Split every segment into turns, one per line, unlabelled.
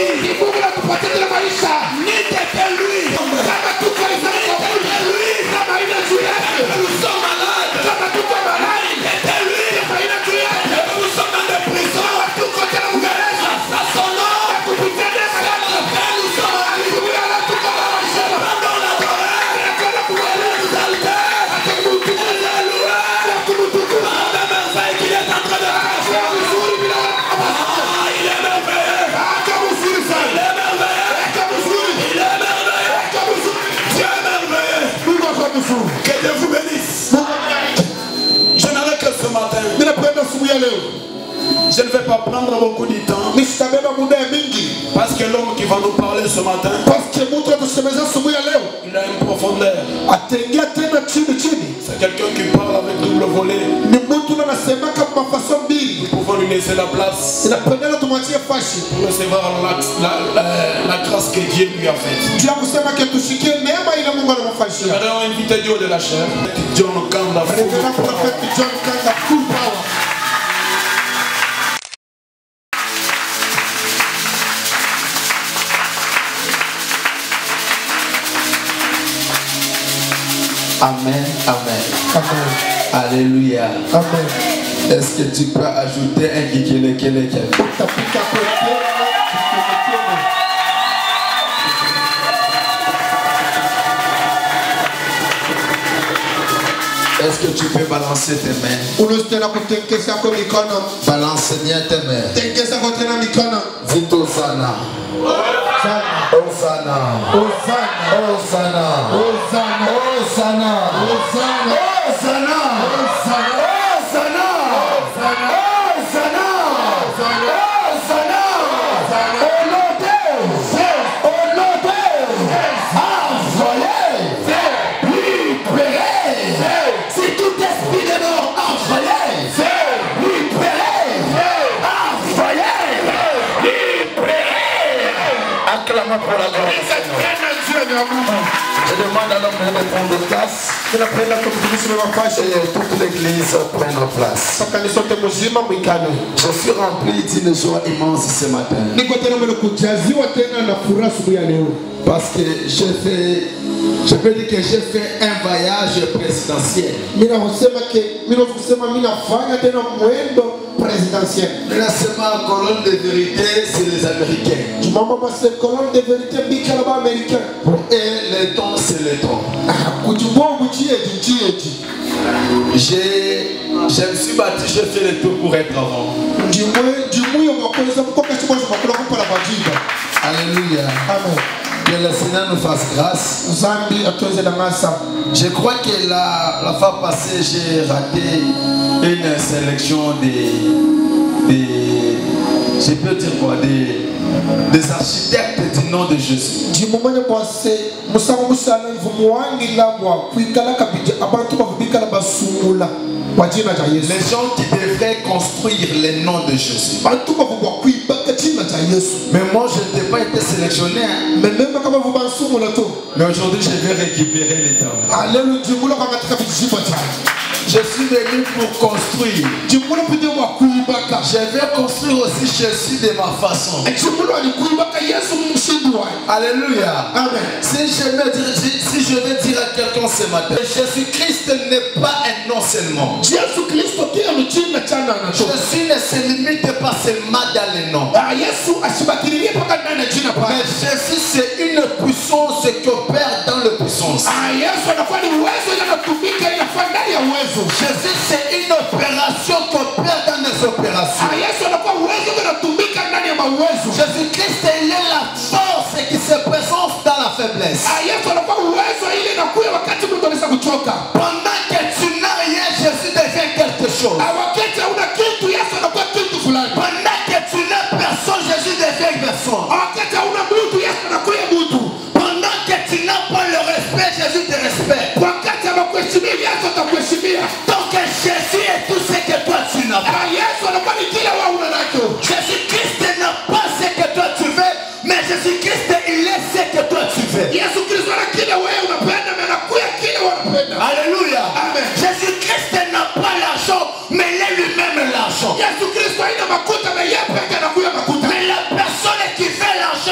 Si Mungu anatupatia maisha,
n'était lui.
kama tuko lui, kama ina juu yake,
Nous sommes malades.
kama tuko malali,
N'était lui.
kama ina juu yake,
Nous sommes dans des prisons.
tuko tena ugereza,
À son nom.
kupitia neema yake,
Nous sommes
alikuwa anatupa maisha,
pendant la douleur.
anakwenda kueleza atakumutukuza, atakumutukuza,
Par la merveille qu'il est en train de faire.
uzuri bila
Ah, il est merveilleux.
akamuzuri
Il
sana,
est merveilleux.
akamuzuri,
Il est merveilleux.
akamuzuri,
Dieu est merveilleux.
Mungu akamuzuri.
Que Dieu vous bénisse. Je n'aurai que ce matin.
Ninapenda asubuhi ya leo,
Je ne vais pas prendre beaucoup de temps.
nisitabeba muda mingi,
Parce que l'homme qui va nous parler ce matin,
parce que mtu atusemeza asubuhi ya leo
il a une profondeur.
ataingia tena chini.
C'est quelqu'un qui parle avec double volet.
Ni mtu anasemaka kwa mafaso mbili.
Nous pouvons lui laisser la place
Inapendeza tumwachie fashi
pour recevoir la grâce que Dieu lui a faite.
juu ya kusema ke tushikie neema ile Mungu
Nous
anamfanyia.
allons inviter Dieu de la chair. John Kanda.
Reverend Prophet John Kanga, full power.
Amen, amen.
Amen.
Alléluia.
Amen.
Est-ce que tu peux ajouter un kikele?
Utapika kote.
Est-ce que tu peux balancer tes mains?
Unastahili kutekesa kwa mikono.
Balance bien tes mains.
Tekesa kwa tena mikono.
Vite Hosanna.
Sana.
Hosanna.
Hosanna.
Hosanna.
Hosanna.
Hosanna.
Hosanna.
Hosanna.
Hosanna.
Acclamons pour la gloire du Seigneur. Je demande à l'homme de prendre place. Et toute l'église prendre place. Je suis rempli d'une joie immense ce matin. Parce que je peux dire que j'ai fait un voyage présidentiel. La semaine colonne de vérité, c'est les Américains. Pour eux, le temps, c'est le temps. Je me suis battu, j'ai fait le tour pour être avant. Alléluia.
Amen.
Que le Seigneur nous fasse grâce. Je crois que la fois passée, j'ai raté une sélection je peux dire quoi, des architectes du nom de Jésus. Les gens qui devraient construire les noms de Jésus. Mais moi je n'ai pas été sélectionné. Mais aujourd'hui je vais récupérer les temps. Je suis venu pour construire. Je vais construire aussi Jésus de ma façon. Alléluia.
Amen.
Si je veux dire à quelqu'un ce matin, Jésus-Christ n'est pas un nom seulement. Jésus ne se limite pas seulement dans les noms. Mais Jésus c'est une puissance qui opère dans la puissance. Jésus c'est une opération qui opère dans les opérations. Jésus-Christ il est la force qui se présente dans la faiblesse. Pendant que tu n'as rien, Jésus devient quelque chose. Pendant que tu n'as personne, Jésus devient personne. Pendant que tu n'as pas le respect, Jésus te respecte. Donc Jésus est tout ce que toi tu n'as pas. Jésus-Christ n'a pas ce que toi tu veux, mais Jésus-Christ il est ce que toi tu veux. Alléluia. Jésus-Christ n'a pas l'argent, mais il est lui-même l'argent. Mais la personne qui fait l'argent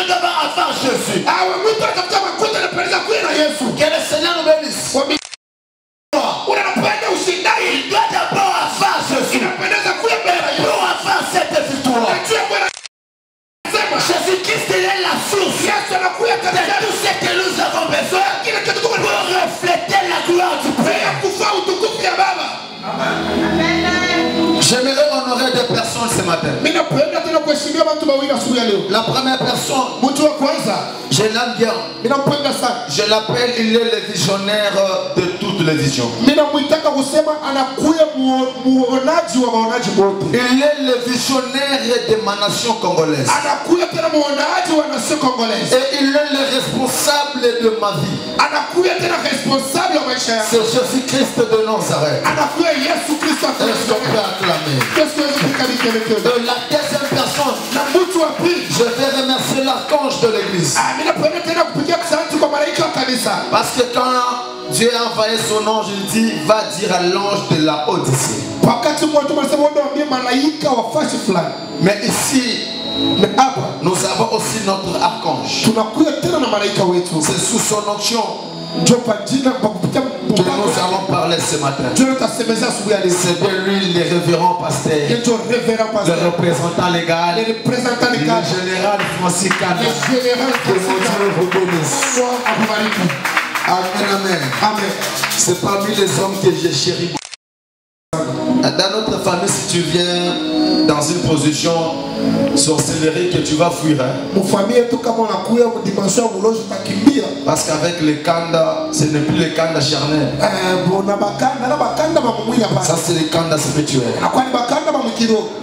personne,
Mtu wa kwanza
je l'aime bien.
ninampenda sana.
Je l'appelle, il est le visionnaire de toutes les visions.
Ninamwitaka kusema anakuya muonaji wa maonaji wote.
Il est le visionnaire de ma nation congolaise.
Anakuya tena muonaji wa nation congolaise.
Et il est le responsable de ma vie.
Anakuya tena responsable wa maisha yako.
C'est Jésus-Christ de Nazareth.
Anakuya Yesu Kristo.
Est-ce qu'on peut acclamer?
Qu'est-ce que vous pouvez
De la deuxième personne,
na mtu wa pili,
je vais remercier l'archange de l'église.
ninapenda tena kupigia asante kwa malaika wa kanisa.
Parce que quand Dieu a envoyé son ange, il dit, va dire à l'ange de la Odyssée.
Wakati mmoja tunasema wao ndio malaika wa fashi fulani.
Mais ici, nous avons aussi notre archange.
Tunakuya tena na malaika wetu.
C'est sous son onction
Ndio kwa jina kwa kupitia
que nous allons parler ce matin.
Ndio tutasemeza asubuhi ya leo.
C'est de lui le révérend pasteur,
Ndio révérend
le
pasteur.
représentant légal,
Le représentant
le
légal.
général Francis Kana.
Le général
Que mon Dieu vous bénisse. Amen, amen.
Amen.
C'est parmi les hommes que j'ai chéri. Dans notre famille, si tu viens dans une position sorcellerie que tu vas fuir, hein? Parce qu'avec le kanda, ce n'est plus le kanda charnel. Ça c'est le kanda spirituel.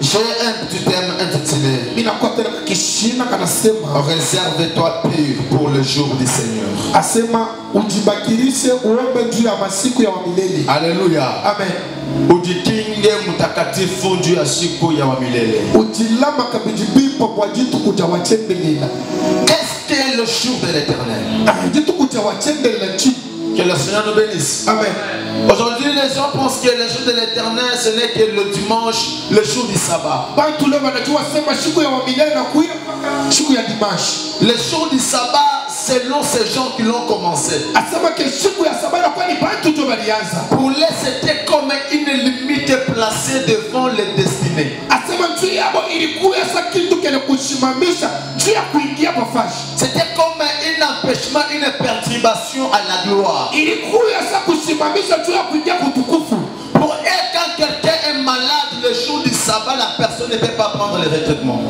J'ai un petit thème intitulé Réserve-toi pur pour le jour du Seigneur. Alléluia.
Amen.
Ujikinge mtakatifu juu ya siku ya milele. Qu'est-ce que le jour de l'Éternel? Que le Seigneur nous bénisse.
Amen.
Aujourd'hui, les gens pensent que le jour de l'Éternel, ce n'est que le dimanche, le jour du sabbat. Le jour du sabbat, selon ces gens qui l'ont commencé, pour les c'était comme une limite placée devant les destinées. C'était comme un empêchement, une perturbation à la gloire. Pour elle, quand quelqu'un est malade le jour du sabbat, la personne ne peut pas prendre les traitements.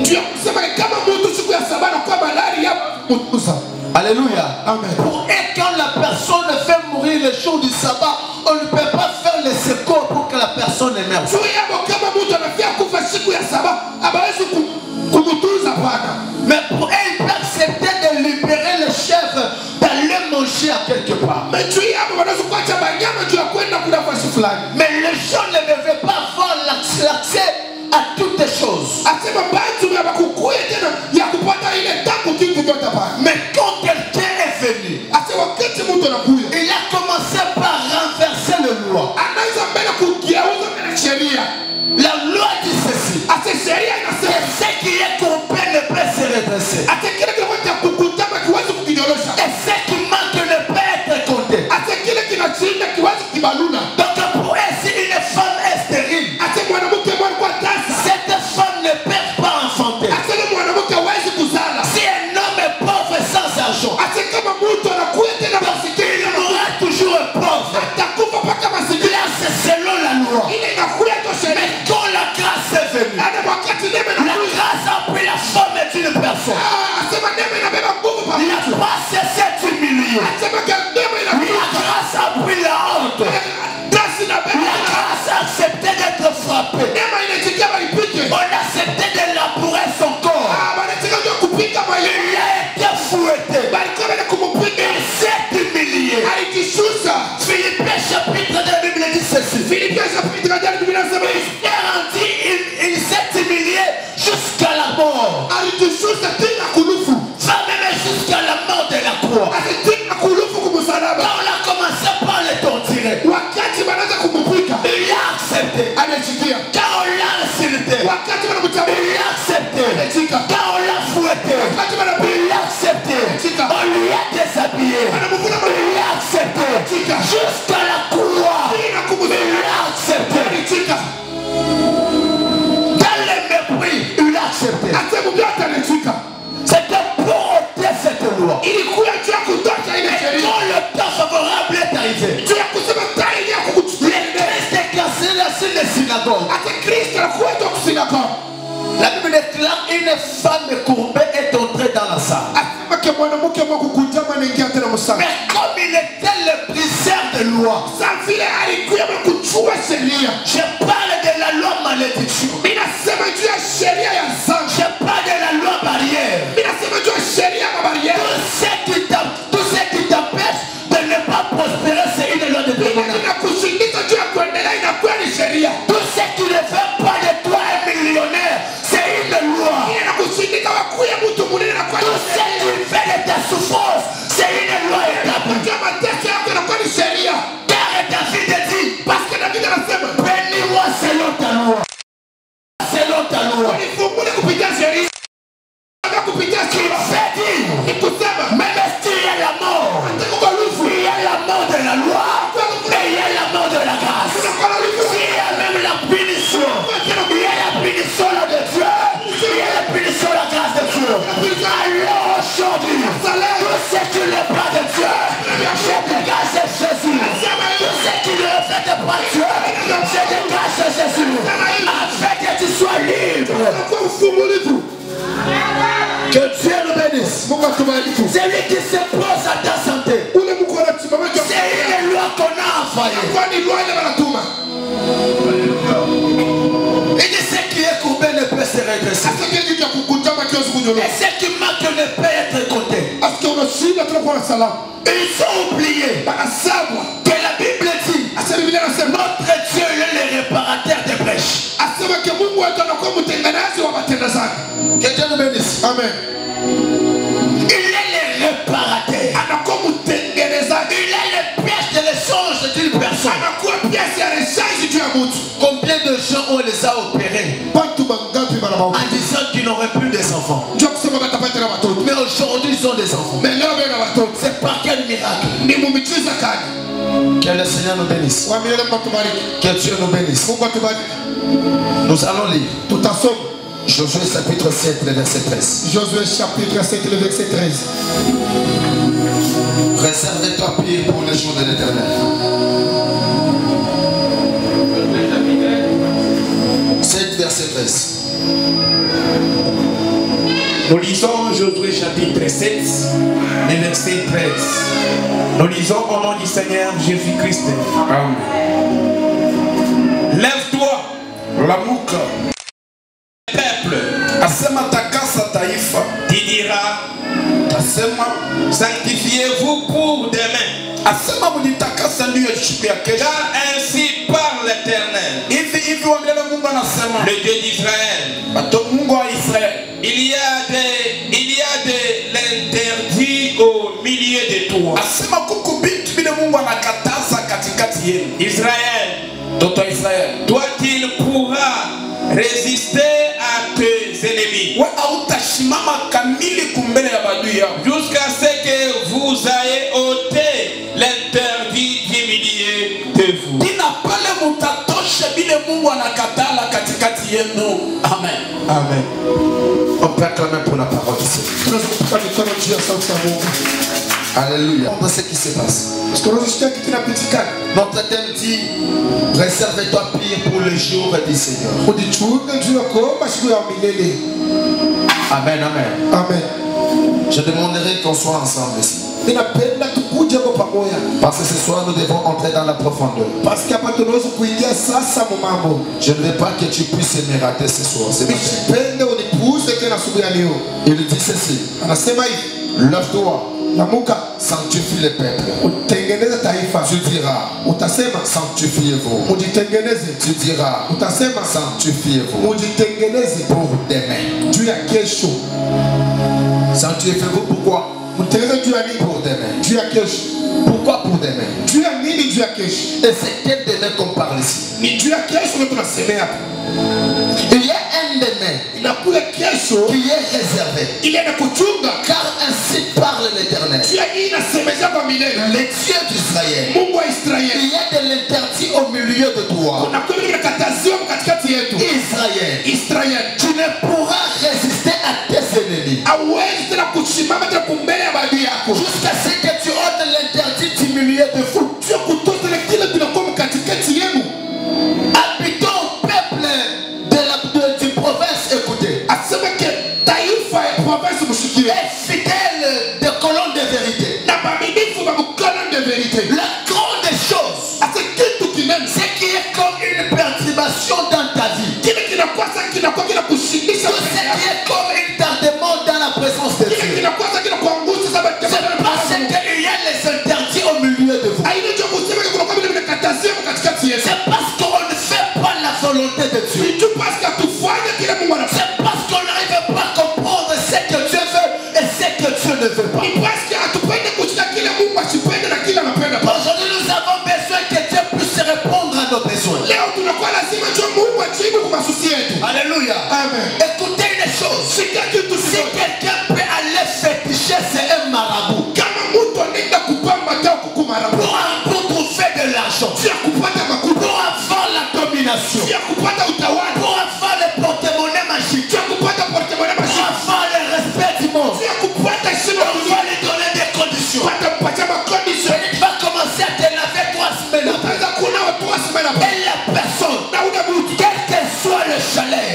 Alléluia.
Amen.
Pour elle, quand la personne fait mourir le jour du sabbat, on ne peut pas faire les secours pour que la personne ne meure. Mais pour elle, il peut accepter de libérer le chef, d'aller manger à quelque part. Mais les gens ne devaient pas avoir l'accès à toutes les choses. Mais quand quelqu'un est venu, il a commencé par renverser le loi. La loi dit ceci. Ce qui est complet ne peut se redresser. Et ce qui manque ne peut être compté. Donc pour elle, si une femme est stérile, cette femme ne peut pas enfanter. Si un homme est pauvre sans argent, il mourra toujours pauvre. Là, c'est selon la loi. Mais quand la grâce est venue, la grâce a pris la forme d'une personne. Il n'a pas cessé d'humilier. La grâce a pris la honte. La grâce a accepté d'être frappée. On a accepté de labourer son corps. Il a été fouetté. Il s'est humilié. Philippiens chapitre 2, Bible dit ceci. Il s'est humilié jusqu'à la mort. Va même jusqu'à la mort de la croix. Quand on a commencé par le torturer, il a accepté. Quand on l'a insulté, il a accepté. Quand on l'a fouetté, il a accepté. On lui a déshabillé, il a accepté. Jusqu'à la croix, il a accepté. Dans le mépris, il a accepté. C'était pour ôter cette loi. Et quand le temps favorable est arrivé, le Christ est cassé sur les synagogues. La Bible déclare une femme courbée est entrée dans Mais comme il était le briseur de loi, je parle de la loi malédiction. Je parle de la loi barrière. Tout ce qui t'empêche de ne pas prospérer, c'est une loi de détermination. Tout ce qui ne fait pas de toi un millionnaire, c'est une loi. Tout ce qui fait de ta souffrance, c'est une loi établie. Car David dit, parce que David a bénis-moi selon ta loi. Selon ta loi. Même s'il y a la mort, il y a la mort de la loi, mais il y a la mort de la grâce. Il y a même la punition, il y a la punition là de Dieu, il y a la punition la grâce de Dieu. Alors aujourd'hui, tout ce qui n'est pas de Dieu, je dégage Jésus. Tout ce qui ne fait pas Dieu, je dégage Jésus. Afin que tu sois libre. Que Dieu nous bénisse. C'est lui qui se pose à ta santé. C'est une loi qu'on a envoyée. Il dit ce qui est courbé ne peut se redresser. Et ce qui manque ne peut être compté. Ils ont oublié que la Bible dit notre Dieu est le réparateur des brèches. Que Dieu nous bénisse. Amen. Il est le réparateur. Il est le pièce de l'échange d'une personne. Combien de gens on les a opérés en disant qu'ils n'auraient plus des enfants? Mais aujourd'hui ils ont des enfants. C'est par quel miracle? Que le Seigneur nous bénisse. Que Dieu nous bénisse. Nous allons lire Josué chapitre 7, le verset 13.
Josué chapitre 7, le verset 13.
Réservez-toi pire pour le jour de l'Éternel. 7, verset 13.
Nous lisons Josué chapitre 7, le verset 13. Nous lisons au nom du Seigneur Jésus-Christ. Amen. Lève-toi, Lamuka. Peuple,
Asema takasa taifa.
qui dira,
Asema
sanctifiez-vous pour demain.
Asema mulitakasa ndio siku ya kesho.
Car ainsi parle l'Éternel,
Hivi wamele Mungu anasema.
le Dieu d'Israël.
Bato Mungu wa Israeli.
Il y a de l'interdit au milieu de toi.
Asema kuku bintu bile Mungu anakataza katikati yenu.
Israël,
Toto Israeli.
toi il pourra résister à tes ennemis
We hautashimama kamili kumbele ya badui yao.
jusqu'à ce que vous ayez ôté l'interdit du milieu de vous.
Dina pale mutatoshe bile Mungu anakatala katikati yenu. Amen.
Amen. On peut acclamer pour la parole du Seigneur. Alléluia. On voit ce qui se passe. Notre thème dit réservez-toi pire pour le jour du Seigneur. Amen, amen.
Amen.
Je demanderai qu'on soit ensemble ici. Parce que ce soir nous devons entrer dans la profondeur. Je ne veux pas que tu puisses me rater ce soir. Il dit ceci. Lève-toi. Sanctifie le peuple. Tu diras sanctifiez-vous. Tu diras sanctifiez-vous pour demain. Sanctifiez-vous pourquoi? Pour demain. Pourquoi pour demain? Et c'est quel demain qu'on parle ici? Il y a un demain qui est réservé. Car ainsi parle l'Éternel, le Dieu d'Israël. Il y a de l'interdit au milieu de toi. Israël, tu ne pourras résister à tes ennemis jusqu'à ce que tu ôtes l'interdit du milieu de vous. Habitons peuple du province, écoutez. Et fidèles de
vérité.
La grande chose, c'est qu'il y a comme une perturbation dans ta vie. Tout ce qui est comme un tardement dans la présence de Dieu. C'est parce qu'il y a les interdits au milieu de vous. C'est parce qu'on ne fait pas la volonté de Dieu. C'est parce qu'on n'arrive pas à comprendre ce que Dieu veut et ce que Dieu ne veut pas. Aujourd'hui, nous avons besoin que Dieu puisse répondre à nos besoins. Alléluia.
Amen.
Écoutez une chose. Si quelqu'un peut aller féticher, c'est un marabout. Pour trouver de l'argent. Pour avoir la domination. Pour avoir le porte-monnaie magique. Pour avoir le respect du monde. On va lui donner des conditions. Il va commencer à te laver 3 semaines après. Et la personne, quel que soit le chalet,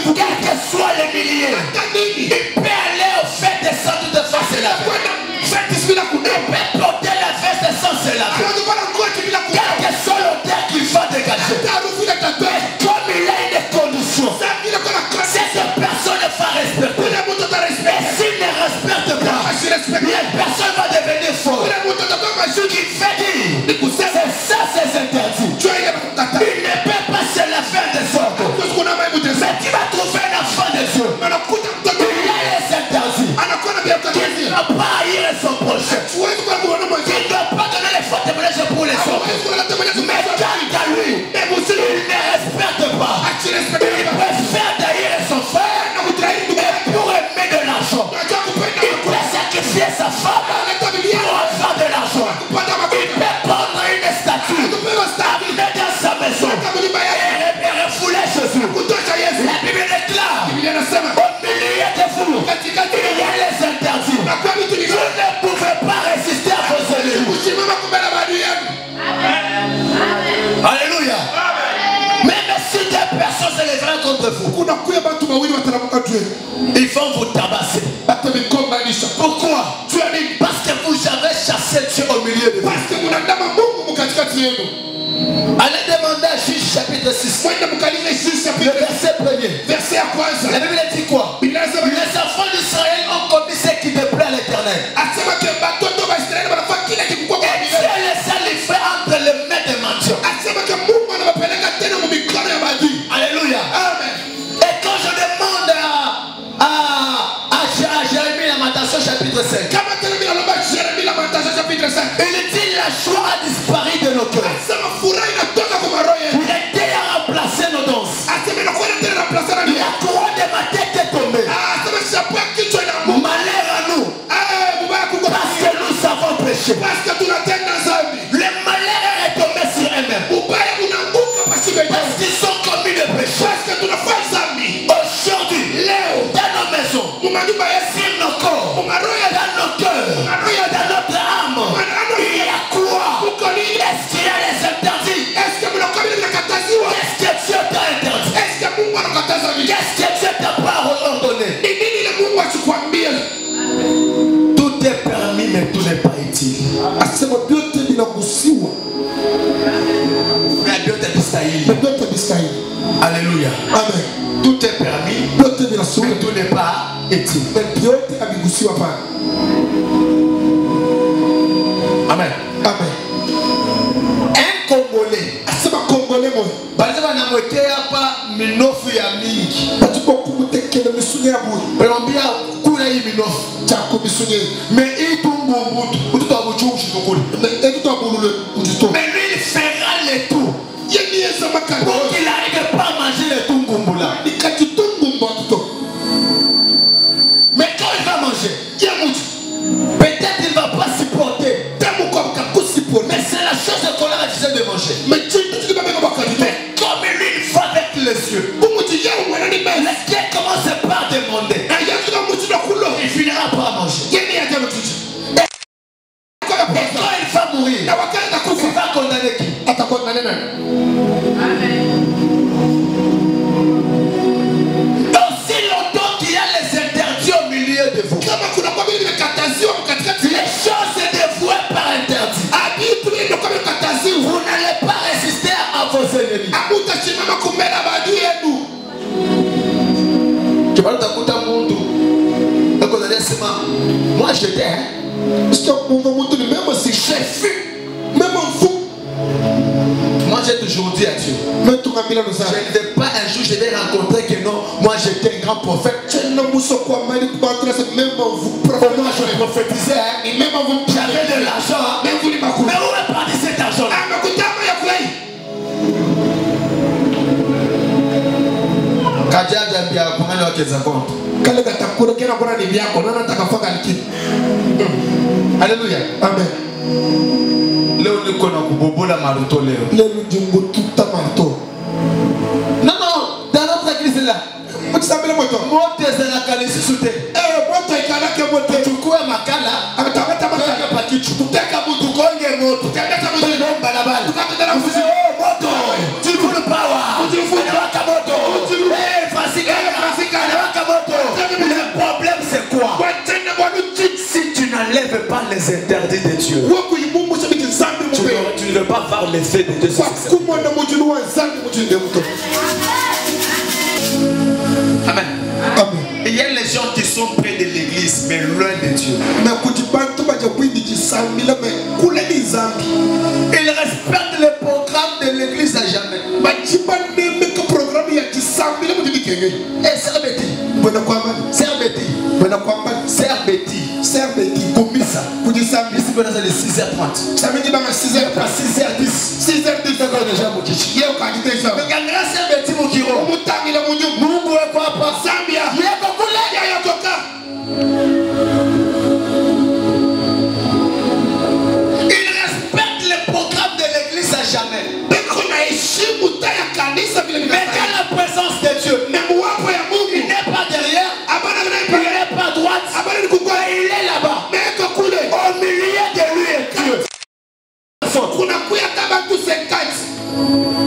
quel que soit les milliers, il peut aller au fait des centres de force et laver. Il peut porter la veste sans se laver. Quel que soit l'odeur qu'il va dégager. Et comme il a une condition, cette personne va respecter. Et s'il ne respecte pas, la personne va devenir folle. Ce qui fait dire, c'est ça ses interdits. Il ne peut pas se la faire de sorte. Mais tu vas trouver un enfant de Dieu. Il a les interdits. Il ne doit pas haïr son prochain. Il ne doit pas donner les fautes témoignages pour les autres. Mais quant à lui, il ne respecte pas. Il préfère d'haïr son frère et pour aimer de l'argent. Il peut sacrifier sa femme pour avoir de l'argent. Il peut prendre une statue, amener dans sa maison et refouler Jésus. La Bible déclare, au milieu de vous, il y a les interdits. Vous ne pouvez pas résister à vos ennemis. Alléluia. Même si des personnes se lèveront contre vous, ils vont vous tabasser. Pourquoi? Parce que vous avez chassé Dieu au milieu de vous. Allez demander à Juge chapitre 6. Le verset 1er. La Bible dit quoi? Les enfants d'Israël ont commis ce qui déplaît à l'Éternel. Et Dieu les a livrés entre les mains des mendiants. Alléluia. Et quand je demande à Jérémie Lamentation chapitre 5, il dit la joie a disparu de nos cœurs. Il était à remplacer nos danses. La couronne de ma tête est tombée. Malheur à nous. Parce que nous avons péché. Le malheur est tombé sur eux-mêmes. Parce qu'ils ont commis le péché. Aujourd'hui, dans nos maisons, sur nos corps, dans nos cœurs, dans notre âme, il y a quoi? Est-ce qu'il y a les interdits? Qu'est-ce que Dieu t'a interdit? Qu'est-ce que Dieu t'a pas ordonné? Tout est permis, mais tout n'est pas utile. Alléluia.
Amen.
Tout est permis, mais tout n'est pas utile. Amen.
Amen.
Un Congolais. Par exemple, on a monté pas minofu ya mingi. Mais il tombe au bout. Mais lui, il fera les tours. Pour qu'il n'arrive pas à manger les tungumboula. Mais quand il va manger, peut-être il ne va pas supporter. Mais c'est la chose qu'on a refusé de manger. Mais comme lui, il va avec les yeux. Lequel commence par demander, il finira par manger. Et quand il va mourir, il va condamner qui? Aussi longtemps qu'il y a les interdits au milieu de vous, j'étais, hein.
J'ai vu. Même en fou.
Moi j'ai toujours dit à Dieu, je ne vais pas un jour je vais rencontrer que non, moi j'étais un grand prophète. Moi je prophétisais, hein. J'avais de l'argent, hein. Mais où est parti cet argent-là? Alléluia.
Amen.
Non, non, dans notre église là. Le problème c'est quoi? Si tu n'enlèves pas les interdits de Dieu, tu ne veux pas voir l'effet de Dieu. Amen. Il y a les gens qui sont près de l'église mais loin de Dieu. Ils respectent le programme de l'église à jamais. Et Serbeti, Komisa, Koudissa, ici c'est le 6h30. Ça veut dire 6h, pas 6h10. 6h10, d'accord déjà, mon kiki. Il y a un candidat. Mais quand grâce à Serbeti, mon kiro, Moutami, la Mouniou, Moungo, Papa, Zambia, il y a beaucoup de gens, il y a Toka. Ils respectent le programme de l'église à jamais. Mais quand la présence de Dieu, il n'est pas derrière, il n'est pas à droite, il est là-bas. Au milieu de lui et Dieu.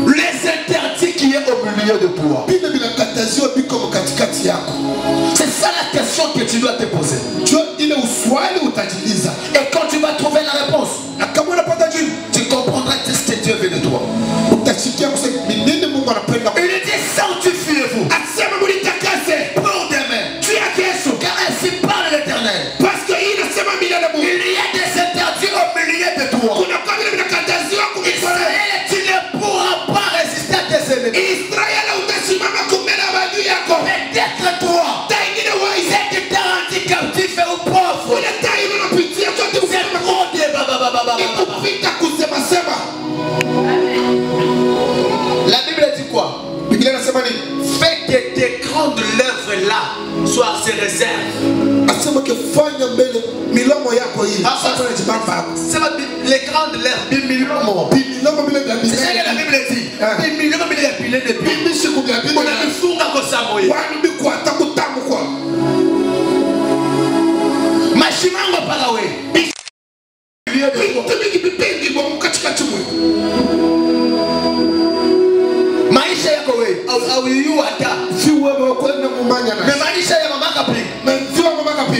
Les interdits qui est au milieu de toi. C'est ça la question que tu dois te poser. Et quand tu vas trouver la réponse, tu comprendras ce que Dieu veut de toi. Il dit sanctifiez-vous pour demain. Car ainsi parle l'Éternel. Il y a des interdits au milieu de toi. Israël, tu ne pourras pas résister à tes ennemis. Peut-être toi, c'est que tu es rendu captif ou pauvre. C'est trop de La Bible dit quoi? Fais que tes grandes lèvres là soient ses réserves. C'est les grandes lèvres, c'est ça que la Bible dit. On a vu Funga Kosamoye. Machimango Parawe. Maisha yako wewe au yuata. Mais maisha ya mama kapi.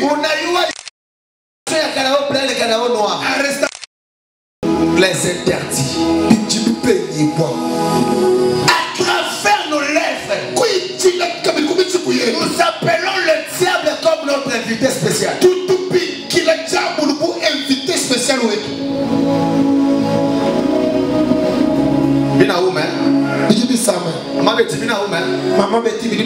Unayua ya kanao blanc le kanao noir. Les interdits. À travers nos lèvres, nous appelons le diable comme notre invité spécial. Bina où mais? Maman Betty bina où mais? Maman Betty bina où?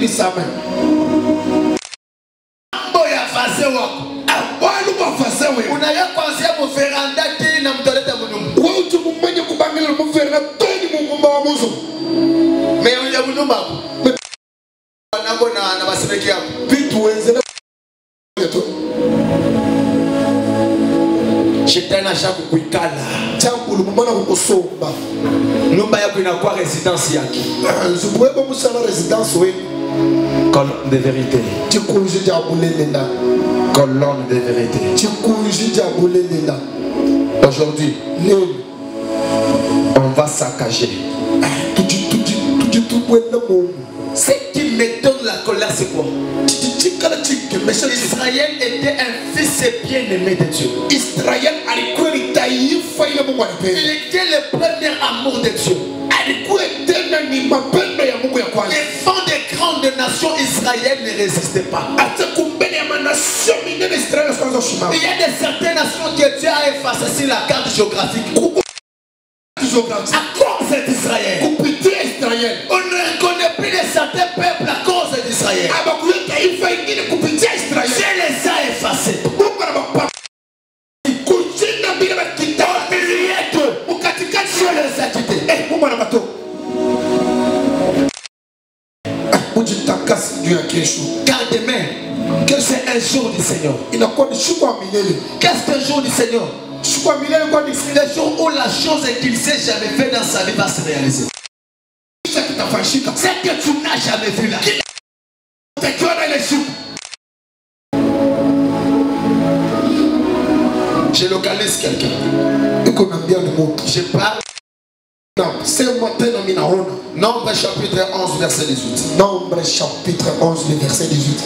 Boya fase wako. Abwalu ba fase we. Unaya kwanzia mu veranda tini na mtoleta munyumba. Wewe utumumenya kubangila mu veranda tini mungumba wa muzo. Meyo ya munyumba. Wanako na basemeki hapo. Vitu wenzele yetu. Shetani ashaku kuikala. Tangu lumumana kukosomba. Nyumba yako inakuwa résidence yake. Zubuwebo musala résidence we. Colonne de vérité. Colonne de vérité. Aujourd'hui, on va saccager. Ce qui me donne la colère, c'est quoi? Israël était un fils bien-aimé de Dieu. Il était le premier amour de Dieu. Les font des grands
grandes nations israéliennes ne résistaient pas. Il y a de certaines nations que Dieu a effacées sur la carte géographique. À cause d'Israël. On ne connaît plus de certains peuples à cause d'Israël. Dieu les a effacés. Car demain, c'est un jour du Seigneur. Qu'est-ce qu'un jour du Seigneur? Le jour où la chose qu'il ne s'est jamais fait dans sa vie va se réaliser. C'est que tu n'as jamais vu là. Je localise quelqu'un. Je parle. Nombre chapitre 11 verset 18.
Nombre chapitre 11 verset 18.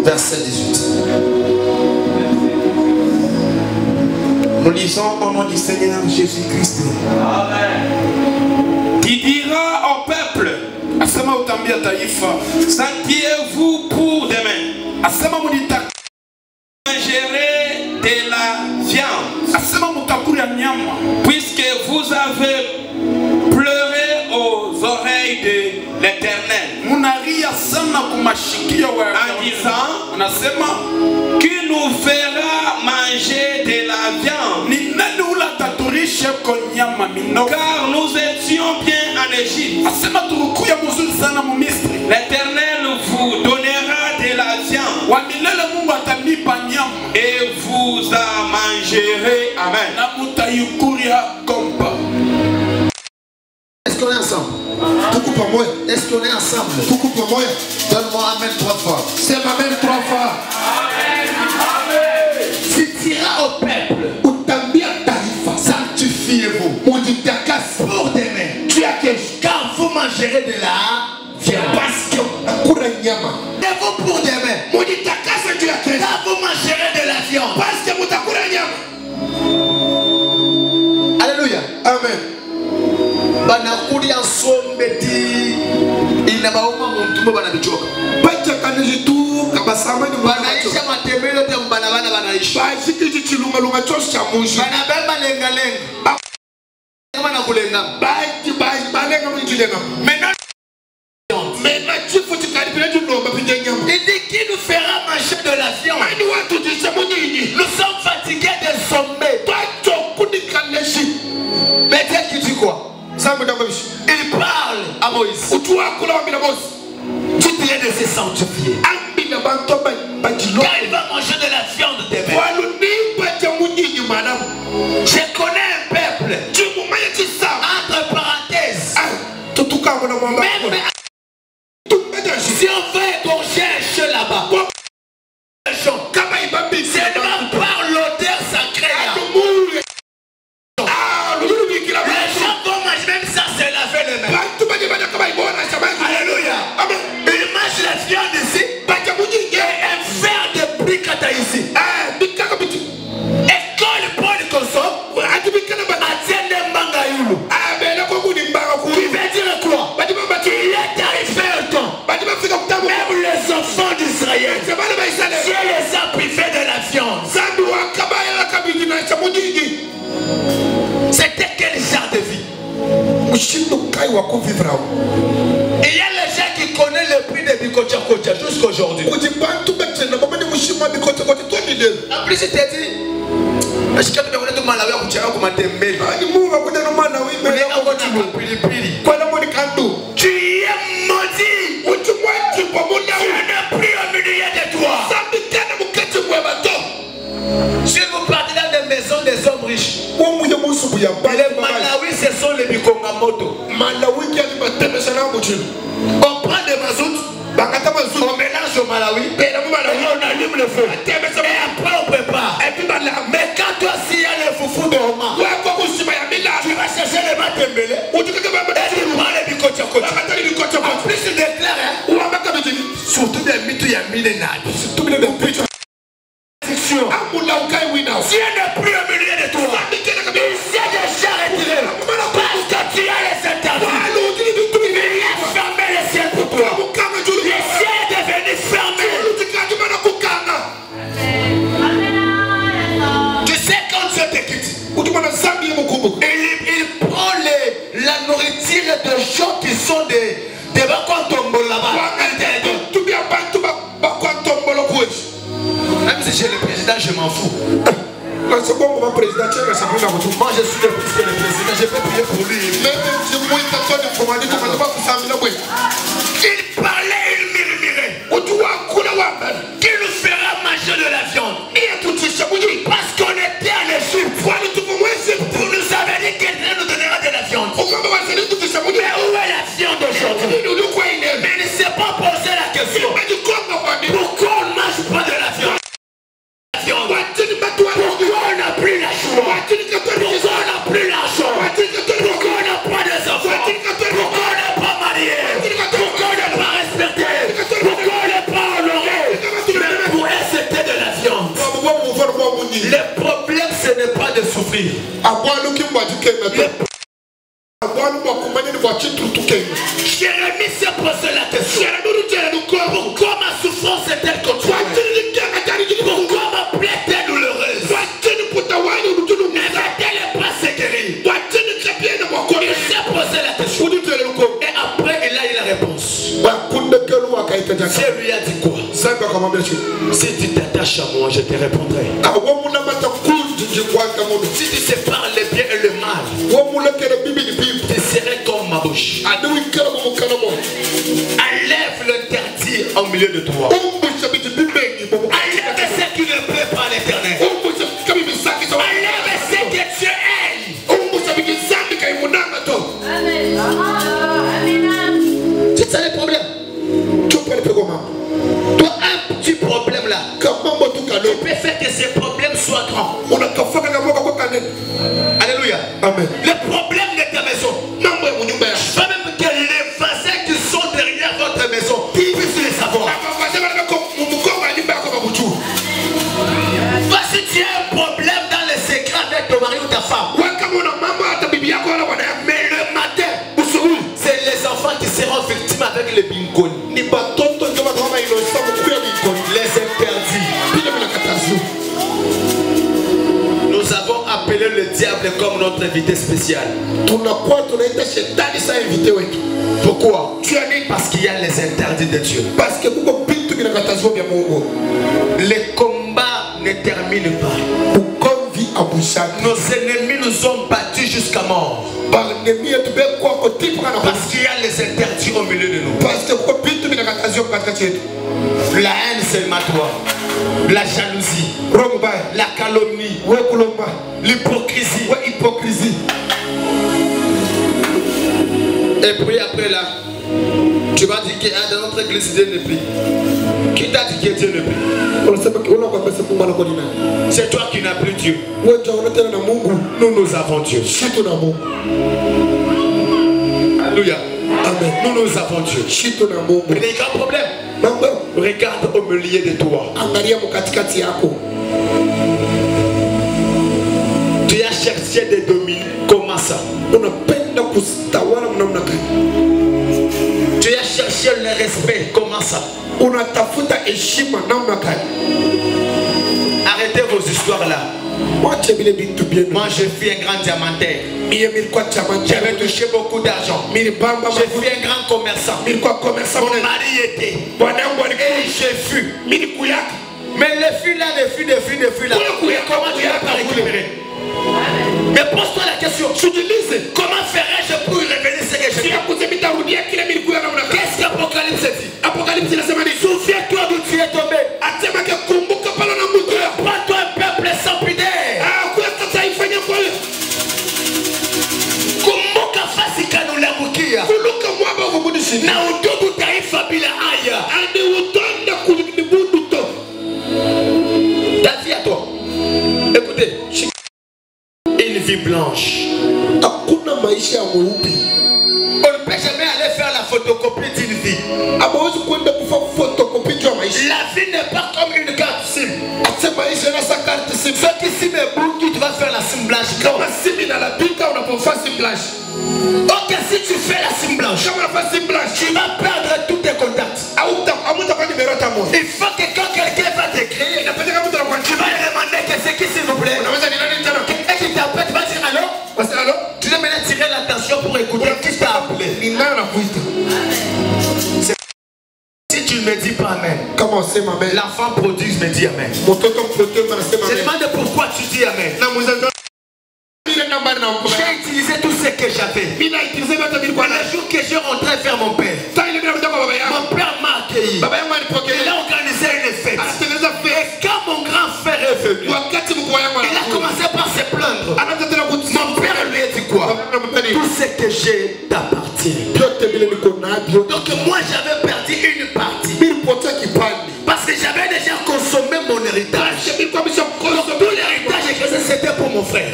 Verset 18.
Nous lisons au nom du Seigneur Jésus-Christ. Qui dira au peuple, sanctifiez-vous pour demain. Mangez de la viande. Puisque vous avez pleuré aux oreilles de l'Éternel. En disant qui nous fera manger de la viande. Car nous étions bien en Égypte. L'Éternel vous donnera de la viande et vous en mangerez. Amen.
Est-ce qu'on est ensemble? Est-ce qu'on est ensemble? Donne-moi Amen 3 fois.
C'est Amen 3 fois.
Tu diras au peuple, sanctifiez-vous pour demain. Car vous mangerez de la viande. Lève-vous pour demain. Car vous mangerez de la viande. Alléluia.
Amen.
Banakuri asombeti inabauma muntu banabichoka. Banaisha matembele te mbana bana banaisha. Banabeba lenga lenga. Kama na kulenga. Maintenant il dit qui nous fera manger de la viande. Nous sommes fatigués de sommeil. Mais Dieu qui dit quoi? Il parle à Moïse. Tu viens de se sanctifier. Car il va manger de la viande demain. Je connais un peuple. Entre parenthèses. Même si on veut égorger un chien là-bas, c'est par l'odeur sacrée. Les gens vont manger, même ça c'est laver les mains. Alléluia. Ils mangent la viande ici. Et un verre de bricata ici. Et quand le pot de consomme, Atiende Mbangaïlu. Il veut dire quoi? Il est arrivé au temps. Même les enfants d'Israël, Dieu les a privés de la viande. C'était quel genre de vie? Il y a les gens qui connaissent le prix de Bikocha Kocha jusqu'aujourd'hui. En plus, il t'a dit, est-ce que tu me connais tout Malawi à Kuchara comme un tembele? Tu es maudit. Je ne prie au milieu de toi. Si vous partez dans des maisons des hommes riches, les Malawi ce sont les Bikongamoto. On prend des mazout, on mélange au Malawi, et on allume le feu. Et après on prépare. Mais quand toi s'il y a le foufou de Roma, tu vas chercher les matembele, et tu prends les Bikocha. En plus tu déclares, surtout des mythes, il y a mille nades. il prend la nourriture de gens qui sont des Bakontombo là-bas. Même si j'ai le président, je m'en fous.
Moi, je suis le président,
je peux prier pour lui. Il parlait, il murmurait. Qui nous fera manger de la viande? Parce qu'on était en Égypte. Vous nous avez dit qu'il nous donnera de la viande. Mais où est la viande aujourd'hui? Mais il ne s'est pas posé la question. Pourquoi on ne mange pas de la viande? Pourquoi on n'a plus la joie? Pourquoi on n'a plus l'argent? Pourquoi on n'a pas des enfants? Pourquoi on n'est pas marié? Pourquoi on n'est pas respecté? Pourquoi on n'est pas honoré? Mais pour elle c'était de la viande. Le problème ce n'est pas de souffrir. Jérémie s'est posé la question. Pourquoi ma souffrance est-elle continuelle? Pourquoi ma plaie est-elle douloureuse? N'est-elle pas se guérir? Il s'est posé la question. Et après il a eu la réponse. Dieu lui a dit quoi? Si tu t'attaches à moi, je te répondrai. Si tu sépares le bien et le mal, tu serais comme ma bouche. Enlève l'interdit au milieu de toi. Enlève ce qui ne plaît pas à l'Éternel. Enlève ce que Dieu aime. C'est ça le problème. Toi, un petit problème là, tu peux faire que ces problèmes soient grands. Alléluia.
Amen.
Le problème de ta maison, je veux même que les voisins qui sont derrière votre maison puissent les savoir. Si tu as un problème dans le secret avec ton mari ou ta femme, mais le matin, c'est les enfants qui seront victimes avec les bingoni. Les interdits. Nous avons appelé le diable comme notre invité spécial. Pourquoi? Parce qu'il y a les interdits de Dieu. Les combats ne terminent pas. Nos ennemis nous ont battus jusqu'à mort. Parce qu'il y a les interdits au milieu de nous. La haine seulement toi. La jalousie. La calomnie. L'hypocrisie. Et puis après là, tu vas dire que dans notre église Dieu ne prie. Qui t'a dit que Dieu ne prie? C'est toi qui n'as plus Dieu. Nous avons Dieu. Alléluia. Amen. Nous avons Dieu. Il y a un grand problème. Regarde au milieu de toi. Tu as cherché de dominer. Comment ça? Tu as cherché le respect. Comment ça? Arrêtez vos histoires là. Moi je suis un grand diamantaire. J'avais touché beaucoup d'argent. Je suis un grand commerçant. Mon mari était. Et j'ai fui. Mais les filles là, les filles là. Comment tu vas pas récupérer? Mais pose-toi la question. Comment ferais-je pour révéler ce que je fais? Qu'est-ce qu'Apocalypse dit? Souviens-toi d'où tu es tombé. Prends-toi un peuple sans pudeur. Kumbuka fasi kanulamukia. Na udugu taifa bila haya. Ta vie à toi. Écoutez, une vie blanche. On ne peut jamais aller faire la photocopie d'une vie. La vie n'est pas comme une carte SIM. Ceux qui SIM est bouki, tu vas faire la SIM blanche. Ok, si tu fais la SIM blanche, tu vas perdre tous tes contacts. Il faut que quand quelqu'un va t'écrire, tu vas lui demander que c'est qui s'il vous plaît. Et tu t'appelles, tu vas dire allô? L'enfant produit me dit Amen. Je demande pourquoi tu dis Amen. J'ai utilisé tout ce que j'avais. Le jour que j'ai rentré vers mon père m'a accueilli. Il a organisé une fête. Et quand mon grand frère est venu, il a commencé par se plaindre. Mon père lui a dit quoi? Tout ce que j'ai t'appartient. Donc moi j'avais perdu une partie. Parce que j'avais déjà consommé mon héritage. Tout l'héritage que c'était pour mon frère.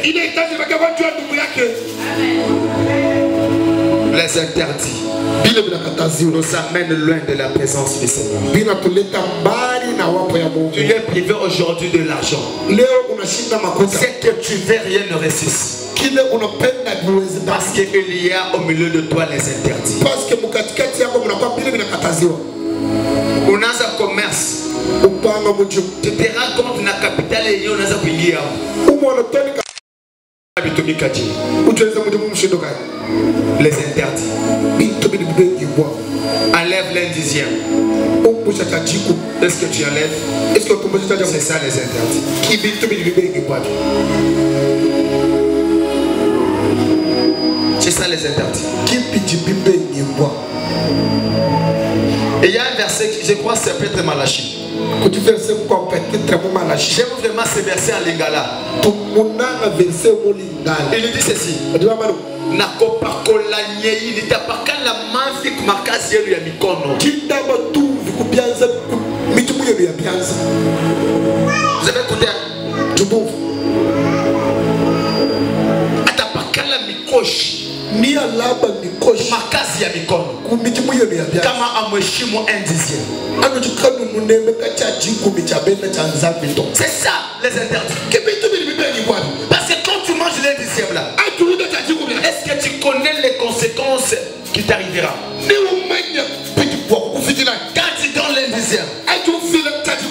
Les interdits nous amènent loin de la présence du Seigneur. Tu es privé aujourd'hui de l'argent. C'est que tu veux rien ne réussisse. Parce qu'il y a au milieu de toi les interdits. On a un commerce. Tu te rends compte que la capitale est on a les interdits. Enlève l'un dixième. Est-ce que tu enlèves? C'est ça les interdits. C'est ça les interdits. Et il y a un verset, je crois que c'est peut-être Malachi. J'aime vraiment ce verset en lingala. Il dit ceci. Vous avez écouté? Ni alaba mikoshi makazi ya mikono kama amheshimu un dixième. C'est ça les interdits. Parce que quand tu manges les dixièmes là, est-ce que tu connais les conséquences qui t'arriveront? Quand tu donnes les dixièmes,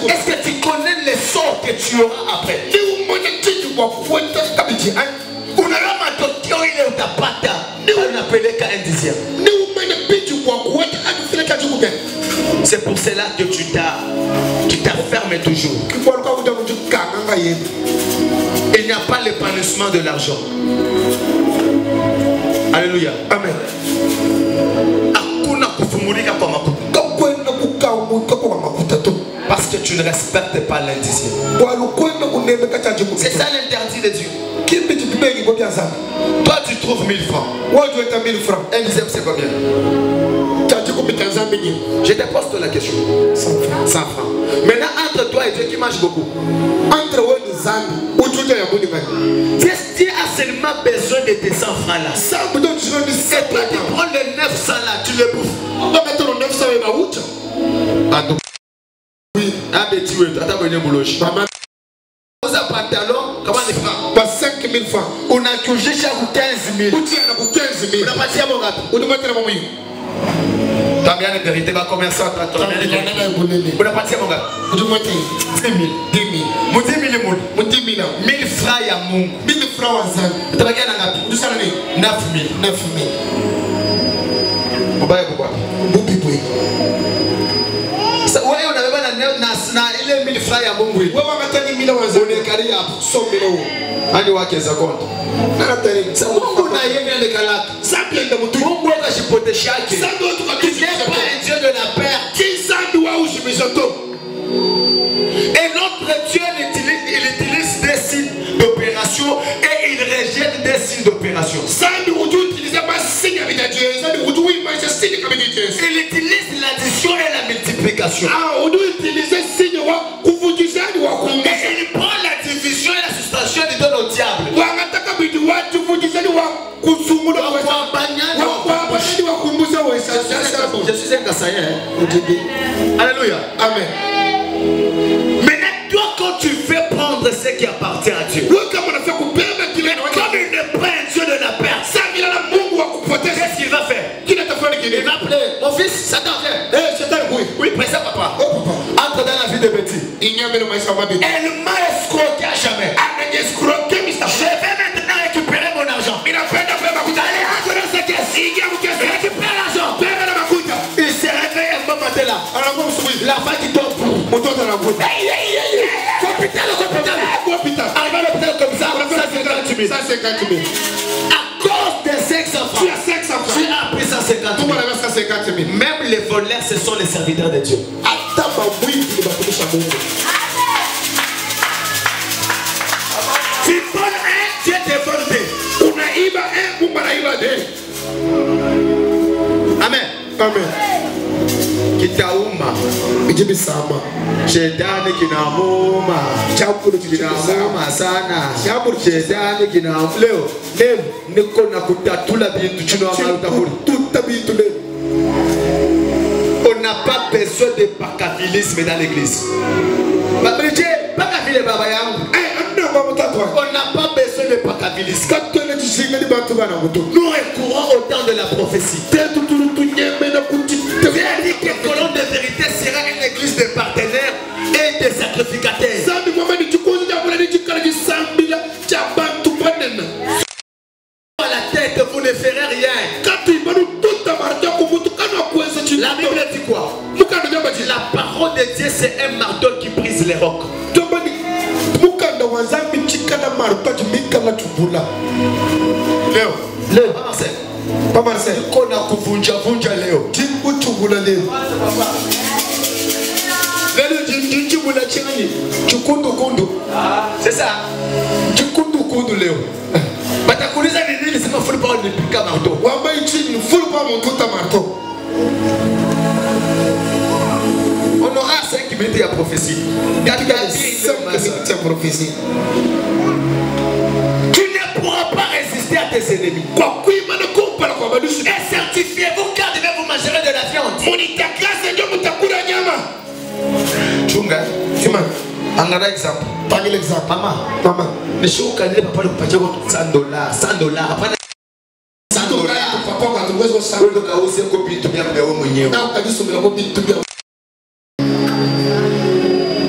est-ce que tu connais les sorts que tu auras après? On appelait qu'à un dixième. C'est pour cela que tu t'affermes toujours. Il n'y a pas l'épanouissement de l'argent. Alléluia. Amen. Parce que tu ne respectes pas l'indice. C'est ça l'interdit de Dieu. Toi tu trouves 1000 francs. Un dixième c'est combien? Je te pose la question. 100 francs. Maintenant entre toi et Dieu qui mange beaucoup, Dieu a seulement besoin de tes 100 francs là. Et toi tu prends les 900 là, tu les bouffes. Oui. Vous avez un pantalon, comment les francs? 5 000 francs. On a touché chaque 15 000. On a parti à mon gars. Tu as bien la vérité, va commencer à t'attendre. On a parti à mon gars. 10 000. 10 000. 10 000. 1000 francs à mon. 1000 francs à Zan. Tu as bien la 9 000. 9 000. Pourquoi? Ouais, on avait pas il est 1000 francs à mon. Oui, on est carré à 100 000 euros. Ani wake za konto. Mungu na yeye ndiye kalaka. Zambi ndio mtu. Mungu akashipotesha yake. Zambi watu kabisa. Il n'est pas un Dieu de la perte. Qui zambi wa ushimizoto. Et notre Dieu il utilise des signes d'opération et il rejette des signes d'opération. Zambi utu utilise pas signe avec Dieu. Zambi utu image signe avec Dieu. Il utilise l'addition et la multiplication. Ah, on doit utiliser signe wa kuvujizani wa kuongeza. Et il prend la division et la soustraction et donne au diable. Je suis un Kassaïen. Alléluia. Amen. Maintenant, toi, quand tu fais prendre ce qui appartient à Dieu, comme il ne prend un Dieu de la perte, qu'est-ce qu'il va faire? Il va appeler mon fils, Satan, viens. Oui, présent papa. Entre dans la vie de Betty. Elle m'a escroqué à jamais. Je vais maintenant récupérer mon argent. Allez, entre dans cette caisse. Récupère l'argent. Il s'est réveillé un bon matin là. L'argent qui tombe. Hôpital. Arrive à l'hôpital comme ça, 150 000.
150 000.
À cause des 500 francs.
Tu as 500 francs.
Tu as pris 150 000.
Tout le monde avait 150 000.
Même les voleurs, ce sont les serviteurs de Dieu. Tu voles un, Dieu te vole deux.
Unaiba Mungu anaiba de.
Amen.
Amen.
Kitauma.
Ijibi sama.
Shetani kinamuuma.
Chakula
Kinamuuma sana. Shetani kinamuuma. Leo niko na kutatula bintu chino amarutakuri.
Tuta bintu leo.
On n'a pas besoin de pacabilisme dans l'église. On n'a pas besoin de pacabilisme. Nous recourons au temps de la prophétie. Dieu a dit que colonne de vérité sera une église de partenaires et de sacrificateurs. À la tête, vous ne ferez rien. La Bible dit quoi? La parole de Dieu, c'est un marteau qui brise les rocs. Léo, pas Marcel. Qu'on a kuvunja Léo. C'est ça. Léo. Batakuliza ni nini sema full power ni pika marteau.
Wamba ichi full power montuta marteau.
On aura 5 minutes de prophétie. 5 minutes de prophétie. Tu ne pourras pas résister à tes ennemis. Et certifiez-vous car devez-vous manger de la viande. Chunga. Angara exemple.
Par exemple.
Maman. Mais je vous connais papa le papa $100. $100. $100.
Papa quand tu veux ça.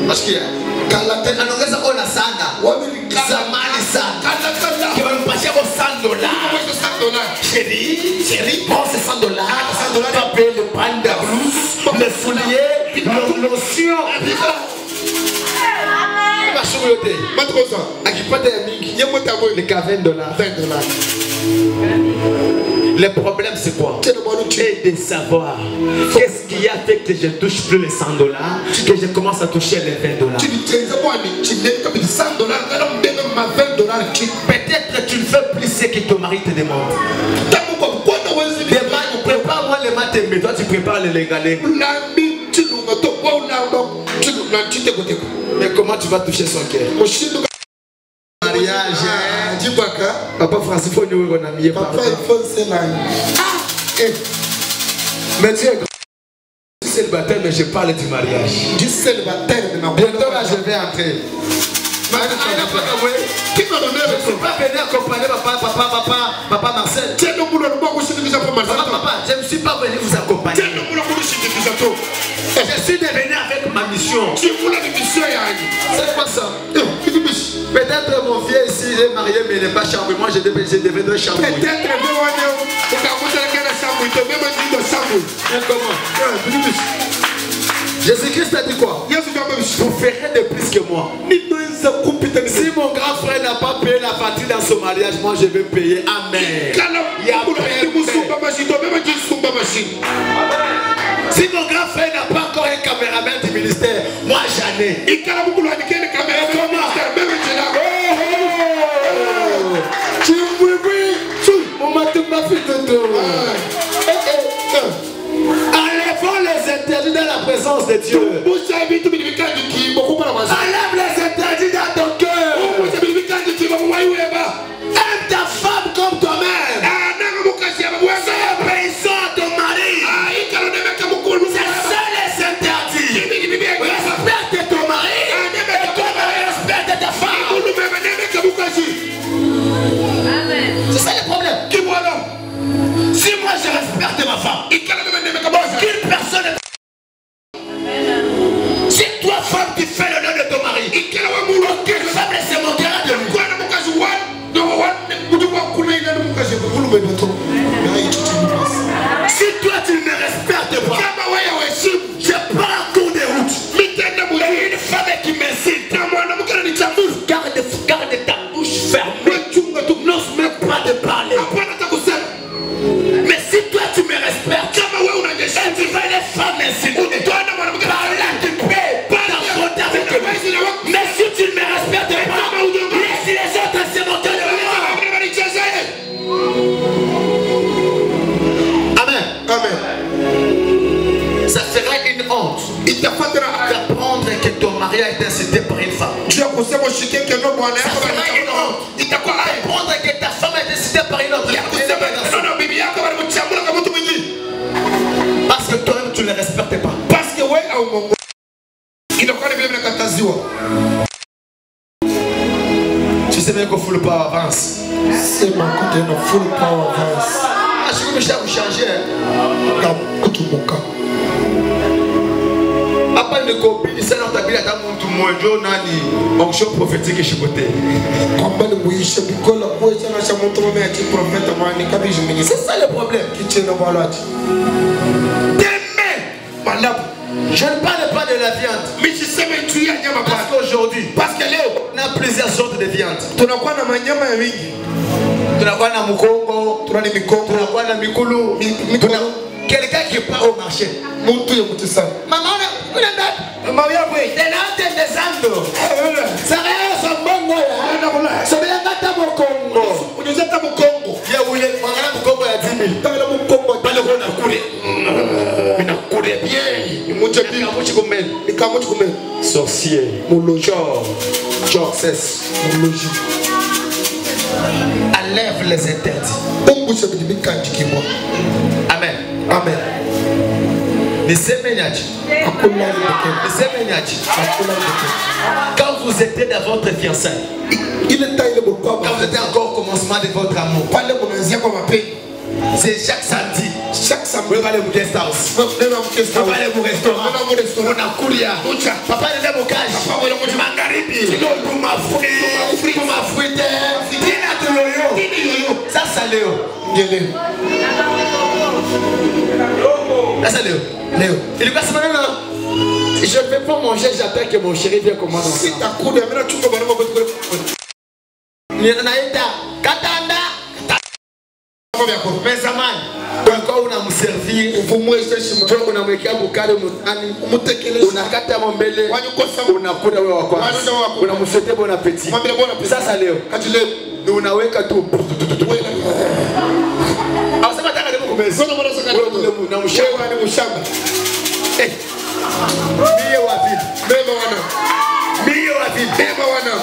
Parce que quand la tête anaongeza ona sana. Zamani sana. Kiwampatia $100. Chérie, bon c'est $100. Pas payer le pan de blouse, le soulier, l'otion. Le problème c'est quoi? Et de savoir qu'est-ce qui a fait que je touche plus les $100, que je commence à toucher les $20. Peut-être tu ne fais plus ce que ton mari te demande. Prépare-moi les maths, mais toi tu prépares les légalés. Mais comment tu vas toucher son cœur? Mariage. Papa Francis, il faut nous renommer. Papa, il faut se mais Dieu est grand. Je suis célibataire, mais je parle du mariage.
Du célibataire,
bientôt là, je vais entrer. Je ne suis pas venu accompagner papa Marcel. Papa, je ne suis pas venu vous accompagner. Je suis devenu avec ma mission. C'est quoi ça? Peut-être mon vieux ici est marié mais il n'est pas charmé. Moi je deviendrai charmé. Comment? Jésus-Christ a dit quoi? Vous ferez de plus que moi. Si mon grand frère n'a pas payé la partie dans son mariage, moi je vais payer. Amen. Si mon grand frère n'a pas encore un caméraman du ministère, moi j'en ai. Enlevons les interdits dans la présence de Dieu. Enlève les interdits dans ton cœur. Aime ta femme comme toi-même. Sois obéissant à ton mari. C'est ça les interdits. Respecte ton mari. Et ton mari respecte ta femme. C'est ça le problème. Si moi je respecte ma femme, aucune personne ne... Si toi femme tu fais le nom de ton mari, aucune femme ne se moquera de lui. Si toi tu ne me respectes pas, je pars en cours de route. Et une femme respectes, et tu vois les femmes insultées, par là tu peux t'affronter avec eux. Mais si tu ne me respectes pas, laisse les autres se moquer de moi. Amen.
Amen.
Ça sera une honte d'apprendre que ton mari a été incité par une femme. Ça sera une honte d'apprendre que ta femme a été incitée par une autre. Parce que toi-même tu ne les respectes pas. Tu sais bien que full power avance.
C'est ma côté, no full power avance.
Ah, je veux me changer. Après le copine, c'est notre habit à ta montre moi, Joe Nani, onction prophétique et chipoté. C'est ça le problème. Demain, je ne parle pas de la viande. Parce qu'aujourd'hui, on a plusieurs sortes de viande. Tunakuwa na mukongo, tunakuwa na mikulu, quelqu'un qui part au marché. Maman, maman oui, des nantes des ando. Ça reste un bon goût. Ça vient de Mokongo. On nous a Mokongo. Il y a où les Mokongo à 10 000. Pas le Mokongo, pas le Rona Kouré. Mais on courait bien. Sorcier. Chor, cesse. Enlève les interdits. Amen.
Amen.
Quand vous étiez dans votre fiançailles, quand vous étiez encore au commencement de votre amour, c'est chaque samedi. Vous allez au guest house. Vous allez au restaurant. On a couria. Papa est dans mon cage. Ça, c'est Léo. Là, c'est Léo. Il est passé maintenant. Je ne vais pas manger, j'attends que mon chéri vienne commander. Si tu as couru, tu peux mais Zaman, quand on a me servi, on a me dit on a kata mombele, on a kuda wakwa, on a me souhaité bon appétit. Ça, ça Léo. Nous on a weka tout. Ah, ça va t'arrêter beaucoup mais. Na mshamba ni mshamba. Eh. Mie wapi? Beba wana. Mie wapi? Beba wana.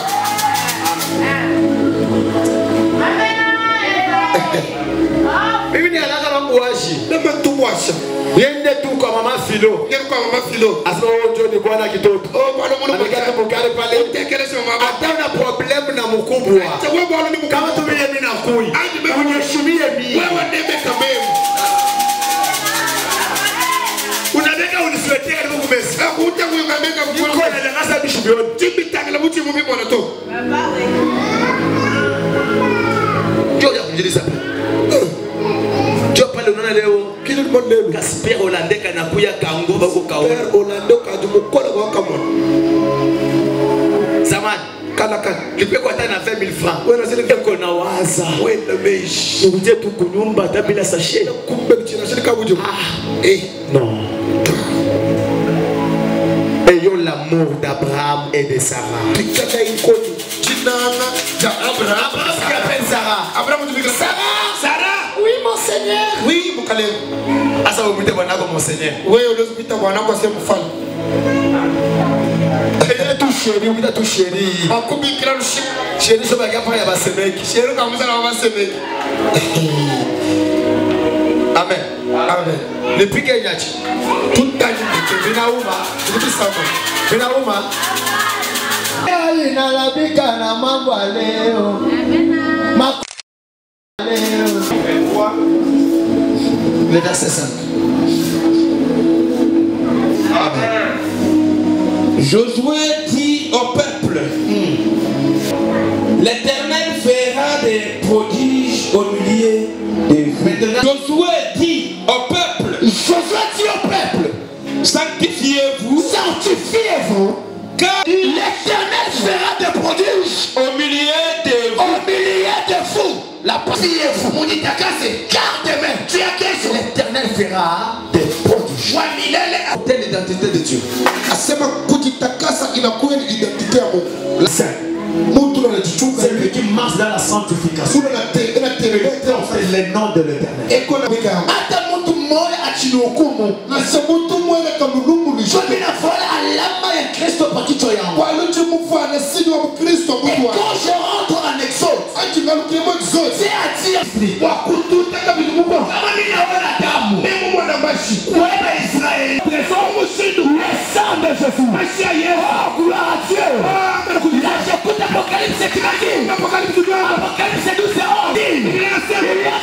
Mimi ni alaka mambo washi. Ndio tuwasha. Yende tu kwa mama Filo. Yende kwa mama Filo. Asema wote ni bwana kitoto. Oh bwana mbona mkata mkale pale. Tekeleza mama. Hata una problem na mkubwa. Wewe bwana ni mkubwa. Kama tumie mimi na kui. Uniheshimie mimi. Wewe ndebe kabemu. Unataka unisiwetie karibu kumesi. Hakuta kuingambeka mkubwa. Niko na ngasa bishibio. Tibi tangala muti mumi bwana to. Baba wewe. Ndio ya kunjiliza. Ndio pale unaona leo kile monde Kasper Hollandais kanakuya kango bako kaona. Kasper Hollandais kadumokola kwa kama. Zaman kana kipeko hata na 20,000 francs. Wewe unazile viko na waza. Wewe na meishi. Uje tu kunyumba hata bila sachet. Kumbe kichina shirika bujo. Non. Ayons l'amour d'Abraham et de Sarah. Tikaka ikoni. Jinanga ja Abraham. Abraham qui appelle Sarah. Abraham tu dis Sarah. Sarah. Oui mon Seigneur. Oui mon Caleb. Asa umite bwana kwa mon Seigneur. Wewe unazipita bwana kwa sema mfalme. Ele tu chéri, umita tu chéri. Makubi kila lushika. Chéri soba yapa ya basemeki. Chéri kamuza na basemeki. Amen. Amen. Depuis que yachi. Tout tani binauma. Tout sama. Binauma. Inalabika na mambo leo. Le verset 5. Amen.
Josué dit au peuple, l'Éternel fera des prodiges au milieu des vous. Josué dit au peuple, sanctifiez-vous, car l'Éternel fera des prodiges au milieu de vous. La priez-vous, car demain, l'Éternel
fera des prodiges. Telle l'identité de Dieu.
Asema kujitakasa inakuwa ni identite ya Mungu.
C'est lui qui marche dans la sanctification. C'est le nom de l'Éternel. Alama ya Kristo kwa kichwa yangu. Quand je rentre en Exode, c'est à dire wakututaka vitu Mungu kama ninaona damu. Mimi mwana mashi. Wewe Israeli. Le sang de Jésus. Mashi ya Yesu. Gloire à Dieu. Là j'écoute Apocalypse qui m'a dit. Apocalypse 12 dit. Il est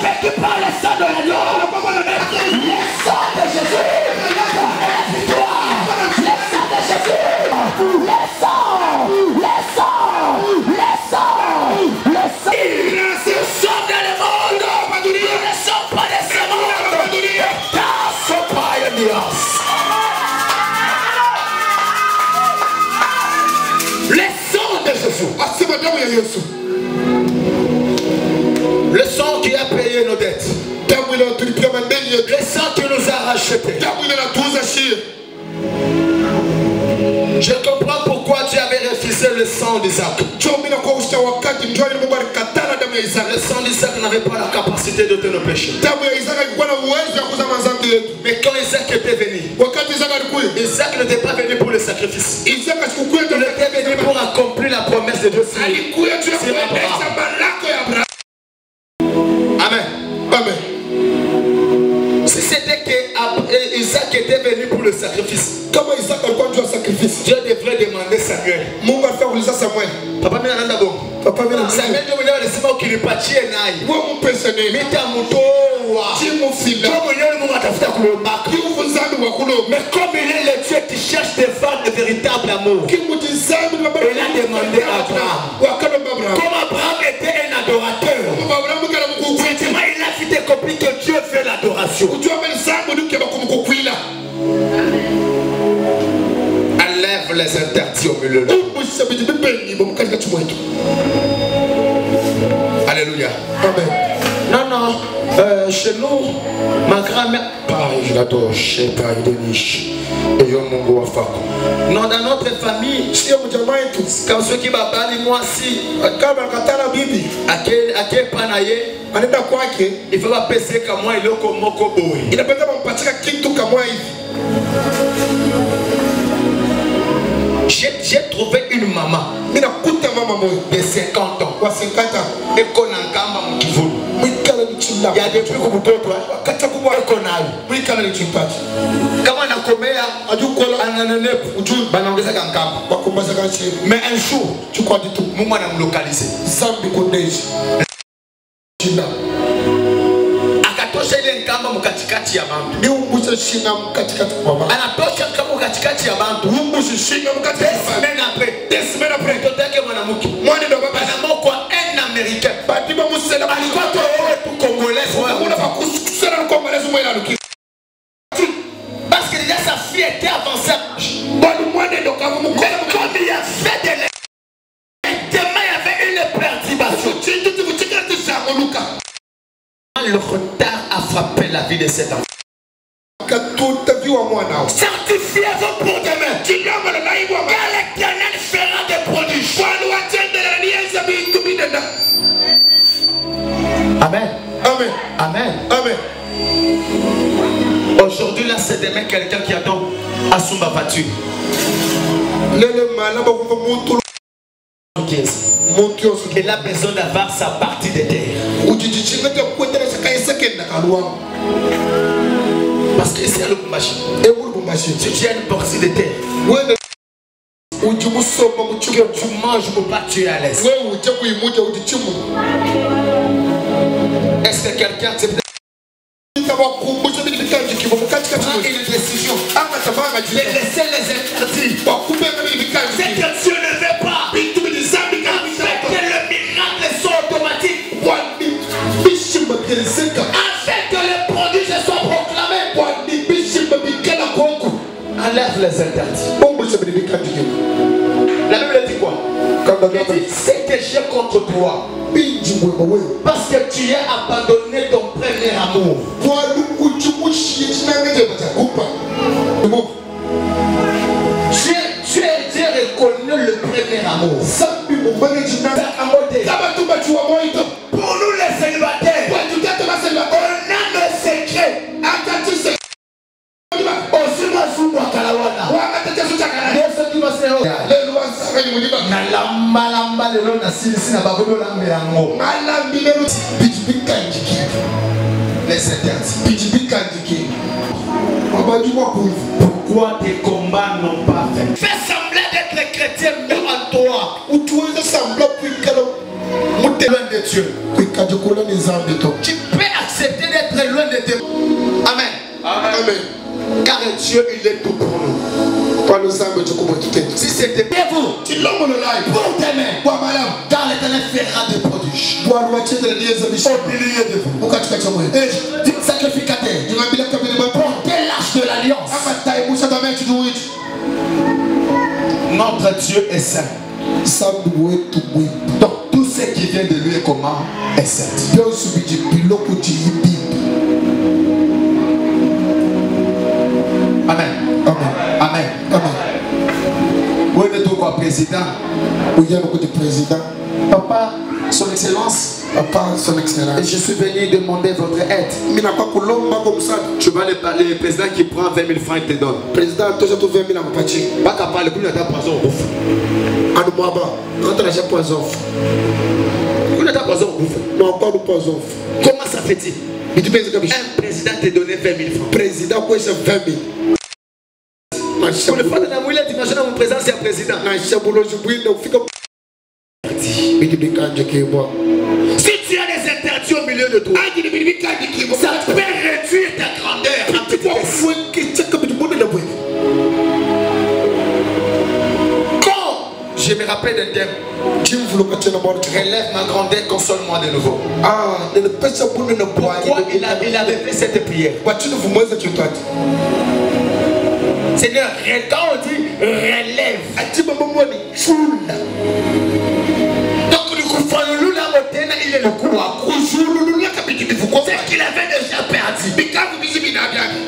vécu par le sang de l'agneau. Le sang de Jésus. Le sang qui a payé nos dettes. Le sang qui nous a rachetés. Je comprends pourquoi tu avais refusé le sang d'Isaac. Le sang d'Isaac n'avait pas la capacité de te pécher. Mais quand Isaac était venu, Isaac n'était pas venu pour le sacrifice. Il était venu pour accomplir la promesse de Dieu. Amen. Amen. Si c'était que Isaac était venu pour le sacrifice, comment Isaac a conduit un sacrifice? Dieu devrait demander Samuel. Mon papa vous ça Samuel. Papa mena nanda bon. Papa mena Samuel ndio mwenyewe alisema ukinipatie naye. Wewe mpesene. Mitamutoa. Timu fila. Kama mwenyewe Mungu atafuta kulombaka. Kiuvuzani wa kulo. Mais comme il est le Dieu qui cherche des femmes de véritable amour. Kimutizami na baba. Il a demandé à Abraham. Comme Abraham était un adorateur. Abraham kana mkuku. Il a fait compris que Dieu fait l'adoration. Enlève les interdits au milieu. Alléluia. Amen. Non, chez nous, ma grand-mère, je l'adore, je sais pas, il est niche. Et non, dans notre famille, quand ceux qui m'appellent, moi aussi, il faut pas passer comme moi, il est comme Moko Boy. Il a pas de comme moi. J'ai trouvé une maman de 50 ans. Et qu'on a un gamin qui vaut. Il y a des trucs comme toi. Comment on a commis mais un jour, tu crois du tout. Moi, on a localisé. Akatosha ile nkamba mukatikati ya bantu. Ni umbushe shinga mukatikati kwa bantu. Anatosha kama mukatikati ya bantu. Umbushe shinga mukatikati kwa bantu. Des semaines après, mtoto yake mwanamke. Mwana ndo baba anamokwa un américain. Batiba musela alikuwa tu congolais. Kuna bakusela le congolais mwana luki. Parce que déjà sa fille était avancée. Bon mwana ndo kama mkola comme il a fait de demain il y avait une perturbation. Le retard a frappé la vie de cet enfant. Sanctifiez-vous pour demain. Car l'Éternel fera des prodiges. Amen. Amen. Amen. Amen. Aujourd'hui, là, c'est demain quelqu'un qui attend à son voiture. Il a besoin d'avoir sa partie de terre. Parce que c'est le Lubumbashi. Si tu as une partie de terre, tu manges pour pas tu es à l'aise. Est-ce que quelqu'un prend une décision de laisser les interdits? C'est que Dieu ne veut pas. Le miracle soit automatique. Afin que les prodiges soient proclamés. Enlève les interdits. La Bible dit quoi? Il dit c'est que j'ai contre toi. Parce que tu as abandonné ton premier amour. Dieu reconnaît le premier amour. Pour nous les célibataires, on a nos secrets. Les interdits. Pourquoi tes combats n'ont pas fait? Fais semblant d'être chrétien, mais en toi. Ou tu es semblant loin de Dieu. Tu peux accepter d'être loin de Dieu. Amen. Amen. Car Dieu, il est tout pour nous. Si c'était bien vous, pour tes mains, car l'Éternel fera des prodiges. Au milieu de vous. Sacrificateur, portez l'arche de l'alliance. Notre Dieu est saint. Donc tout ce qui vient de lui et comment est saint. Amen. Amen. Amen. Amen. Où est ton président? Où est le président? Papa, son excellence. Papa, son excellence. Et je suis venu demander votre aide. Tu vas le président qui prend 20 000 francs et te donne. Président, tu as 20 000 francs. Pas capable de prendre poison. Comment ça fait-il? Un président t'a donné 20 000 francs. Président, quoi c'est 20 000? Pour le faire de la moulette, imagine mon président, c'est un président. Si tu as des interdits au milieu de toi, ça peut réduire ta grandeur. Quand je me rappelle d'un thème, relève ma grandeur, console-moi de nouveau. Pourquoi il avait fait cette prière? Seigneur, quand on dit relève, donc le coup il est le coup à coup. C'est qu'il avait déjà perdu.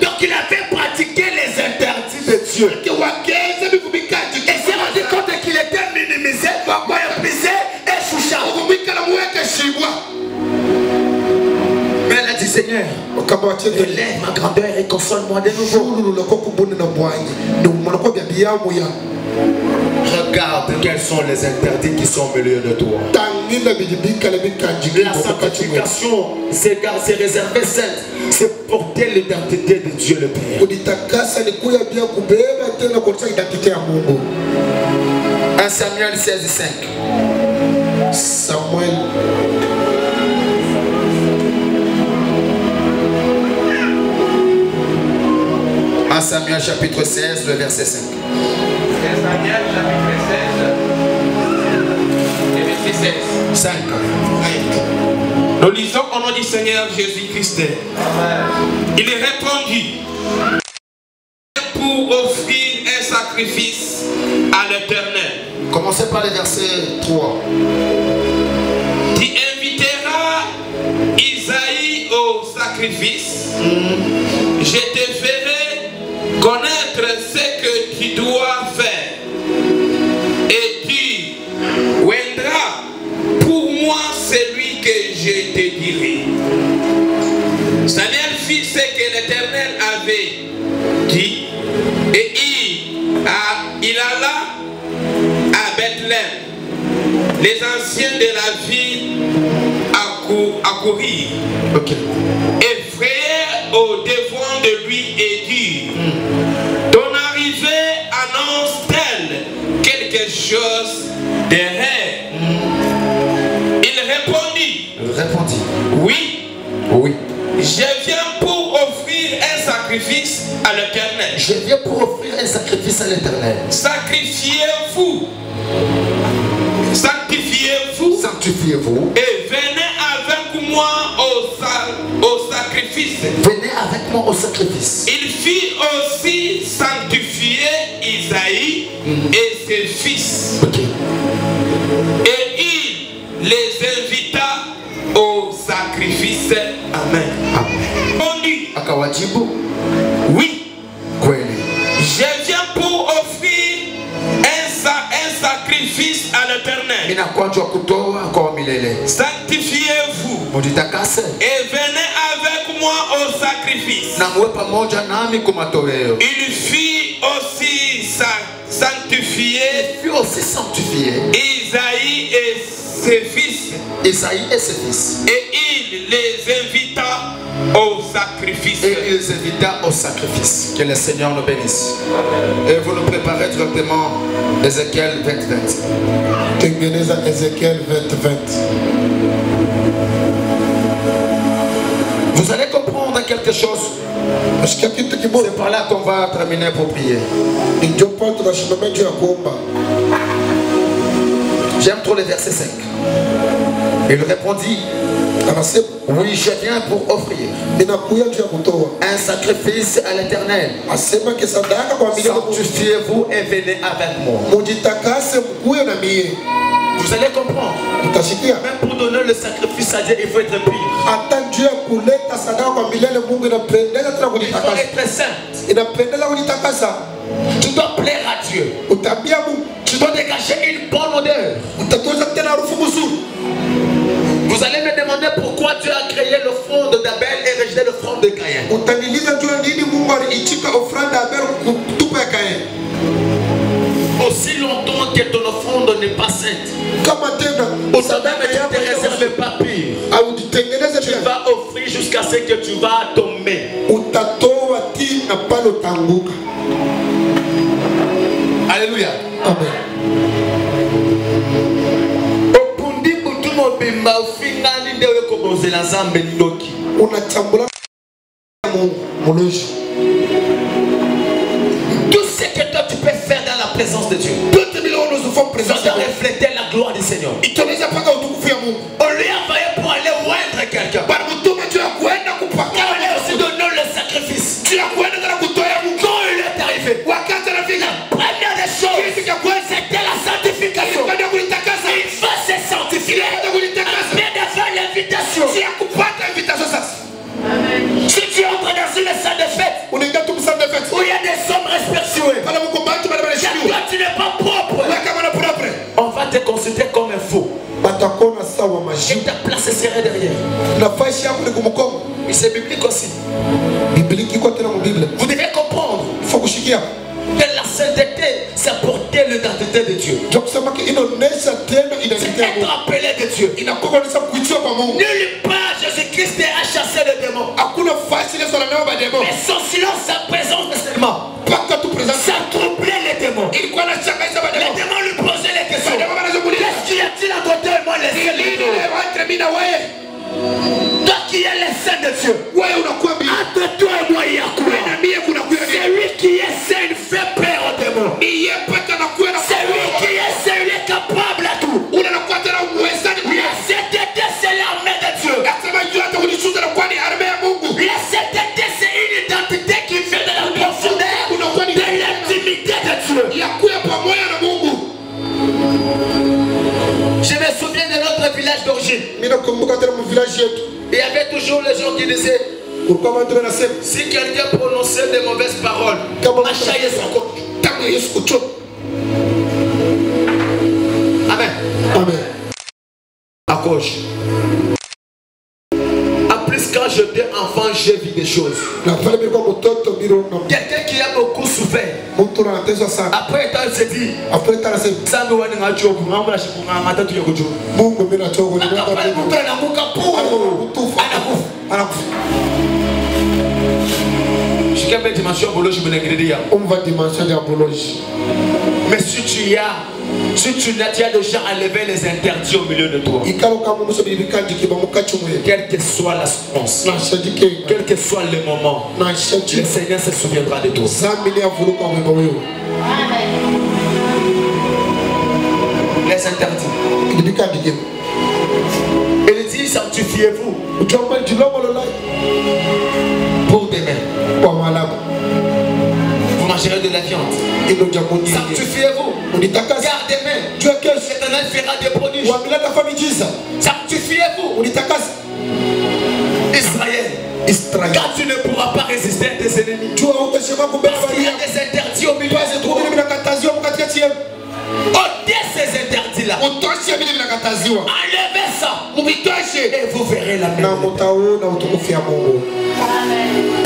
Donc il avait pratiqué les interdits de Dieu. Et s'est rendu compte qu'il était minimisé, méprisé et choucha. Mais elle a dit Seigneur, relève ma grandeur et console-moi de nouveau. Regarde quels sont les interdits qui sont au milieu de toi. La sanctification, c'est réservé sainte. C'est porter l'identité de Dieu le Père. 1 Samuel 16:5. Samuel. Samuel chapitre 16, le verset 5. Samuel chapitre 16, le verset 5.
Nous lisons au nom du Seigneur Jésus-Christ. Il répondit pour offrir un sacrifice à l'Éternel.
Commencez par le verset 3.
Tu inviteras Isaïe au sacrifice. Je te ferai connaître ce que tu dois faire. Et tu viendras pour moi celui que je te dirai. Samuel fit ce que l'Éternel avait dit. Et il alla à Bethléem. Les anciens de la ville accoururent. Effrayés au devant de lui et dirent: ton arrivée annonce-t-elle quelque chose de rare? Il répondit: oui. Je viens pour offrir un sacrifice à l'Éternel. Sanctifiez-vous et venez avec moi au sacrifice. Il fit aussi sanctifier Isaïe et ses fils. Et il les invita au sacrifice. Amen. Sanctifiez-vous et venez avec moi au sacrifice. Il fut aussi sanctifié. Isaïe et ses fils. Et il les invita au sacrifice.
Que le Seigneur nous bénisse. Et vous nous préparez directement Ézéchiel 20-20.
Ézéchiel 20-20.
Vous allez comprendre quelque chose. C'est par là qu'on va terminer pour prier. J'aime trop le verset 5. Il répondit: oui, je viens pour offrir un sacrifice à l'Éternel. Sanctifiez-vous et venez avec moi. Vous allez comprendre. Même pour donner le sacrifice à Dieu, il faut être pur. Il faut être saint. Tu dois plaire à Dieu. Tu dois dégager une bonne odeur. Vous allez me demander pourquoi Dieu a créé l'offrande d'Abel et rejeté l'offrande de Caïn. Aussi longtemps que ton offrande n'est pas sainte, aussi même que tu ne te réserves pas pur, tu vas offrir jusqu'à ce que tu vas tomber. Alléluia. Amen. Tout ce que toi tu peux faire dans la présence de Dieu, ça doit refléter la gloire du Seigneur. On lui a envoyé pour aller oindre quelqu'un. On lui a aussi donné le sacrifice. Quand il est arrivé, la première des choses, c'était la sanctification. Il va se sanctifier. L'invitation. Si tu entres dans une salle de fête où il y a des hommes respectueux, toi tu n'es pas propre, on va te considérer comme un faux. Et ta place serait derrière. Et c'est biblique aussi. Vous devez comprendre que la sainteté, c'est porter l'identité de Dieu. C'est être appelé de Dieu. Nulle part Jésus-Christ a chassé les démons. Mais son silence, sa présence seulement, ça troublait les démons. Les démons lui posaient les questions. Qu'est-ce qu'il y a-t-il à côté de moi, les cieux? Toi qui es le Saint de Dieu, entre toi et moi il y a quoi? Celui qui est saint fait peur aux démons. Celui qui est saint il est capable à tout. La sainteté c'est l'armée de Dieu. La sainteté c'est une identité qui vient de la profondeur de l'intimité de Dieu. Je me souviens de notre village d'origine. Il y avait toujours les gens qui disaient: si quelqu'un prononçait de mauvaises paroles, Amen. Amen. À gauche. En plus, quand j'étais enfant, j'ai vu des choses. Quelqu'un qui a beaucoup souffert. Après, il s'est dit: mais si tu as déjà enlevé les interdits au milieu de toi, quelle que soit la souffrance, quel que soit le moment, le Seigneur se souviendra de toi. Les interdits. Il dit: sanctifiez-vous pour demain. Vous mangerez de la viande. Sanctifiez-vous. Car demain, l'Éternel fera des prodiges. Sanctifiez-vous. Israël. Car tu ne pourras pas résister à tes ennemis. Parce qu'il y a des interdits au milieu de toi.
ôtez ces interdits-là. Enlevez ça. Et vous verrez la main.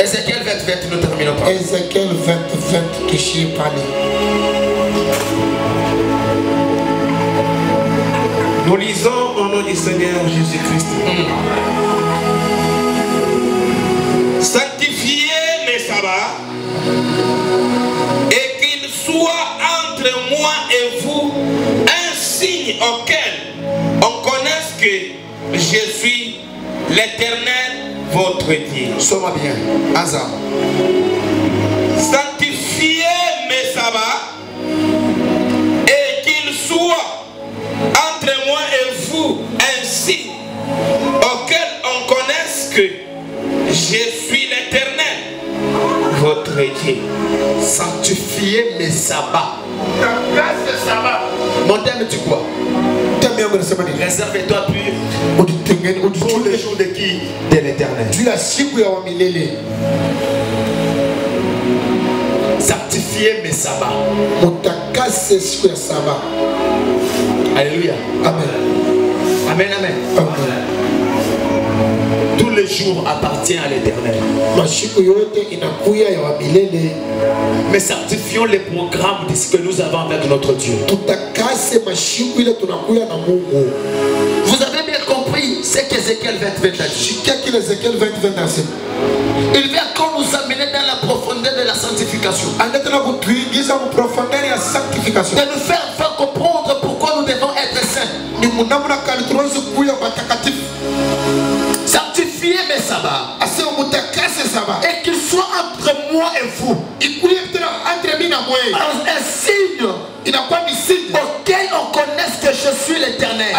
Ézéchiel 20, nous terminons pas.
Ézéchiel 20, qui parle.
Nous lisons au nom du Seigneur Jésus-Christ. Sanctifiez mes sabbats et qu'il soit entre moi et vous un signe auquel on connaisse que je suis l'Éternel, votre Dieu.
Sois bien. Hasard.
Sanctifiez mes sabbats et qu'il soit entre moi et vous un signe auquel on connaisse que je suis l'Éternel, votre Dieu.
Sanctifiez mes sabbats. Mon thème dit quoi? Réservez-toi pur pour le jour de qui? De l'Éternel. Sanctifiez mes sabbats. Alléluia.
Amen.
Amen, amen. Tous les jours appartiennent à l'Éternel. Mais sanctifions les programmes de ce que nous avons avec notre Dieu. Vous avez bien compris ce qu'Ézéchiel 20 a dit. Il vient quand nous amener dans la profondeur de la sanctification. De nous faire comprendre pourquoi nous devons être saints. Sanctifiez mes sabbats. Et qu'il soit entre moi et vous un signe auquel on connaisse que je suis l'Éternel,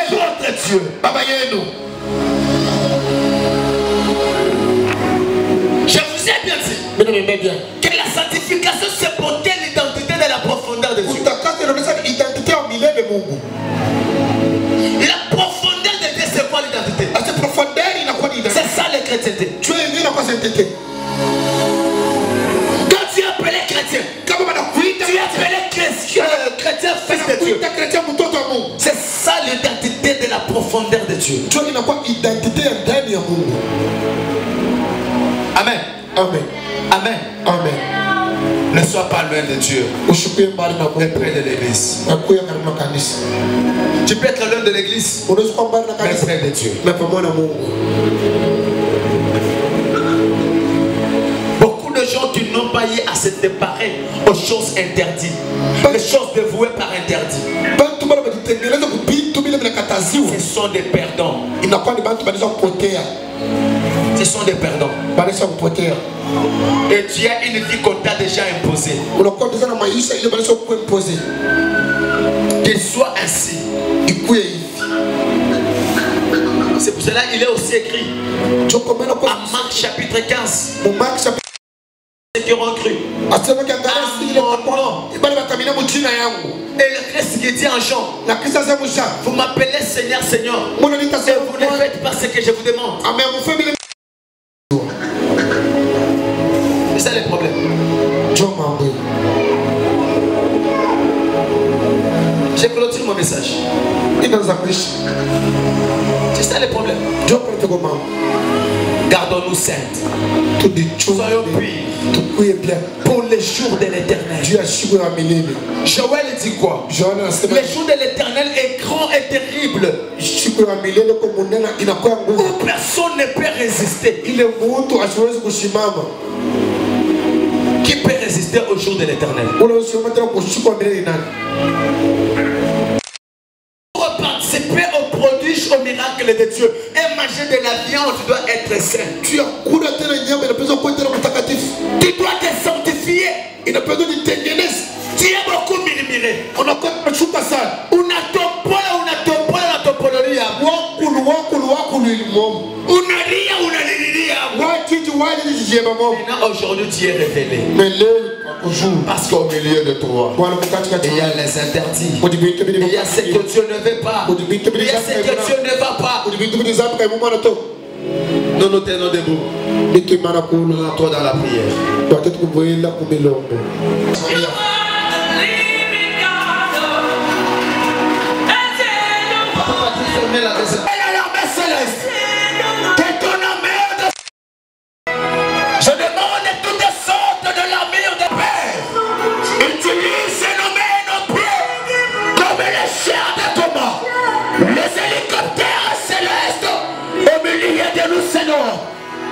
votre Dieu. Je vous ai bien dit que la sanctification c'est porter l'identité de la profondeur de Dieu. La profondeur de Dieu, c'est quoi l'identité? C'est ça les chrétienté. Quand tu es appelé chrétien, tu es appelé chrétien fils de Dieu. C'est ça l'identité de la profondeur de Dieu. Amen. Amen. Amen. Amen. Ne sois pas loin de Dieu. Et près de l'église. Tu peux être loin de l'église, mais près de Dieu. Beaucoup de gens qui n'ont pas eu à se séparer aux choses interdites, les choses dévouées par interdit. Ce sont des perdants. Ce sont des perdants. Et tu as une vie qu'on t'a déjà imposée. Qu'il soit ainsi. C'est pour cela qu'il est aussi écrit à Marc chapitre 15. Ceux qui auront cru. Et le Christ qui dit en Jean, vous m'appelez Seigneur, Seigneur, et vous ne faites pas ce que je vous demande. C'est ça le problème. J'ai clôturé mon message. C'est ça le problème. Gardons-nous saintes. Soyons purs pour les jours de l'Éternel. Joël dit quoi? Les jours de l'Éternel est grand et terrible, où personne ne peut résister. Qui peut résister au jour de l'Éternel? Pour participer au prodige, au miracle de Dieu et manger de la viande, tu dois être saint. Tu dois te sanctifier. Tu es beaucoup murmuré. On a aujourd'hui tu es révélé. Parce qu'au milieu de toi, il y a les interdits. Il y a ce que Dieu ne veut pas. Il y a ce que Dieu ne va pas. Nous nous tenons debout. Nous entrons dans la prière. maintenant.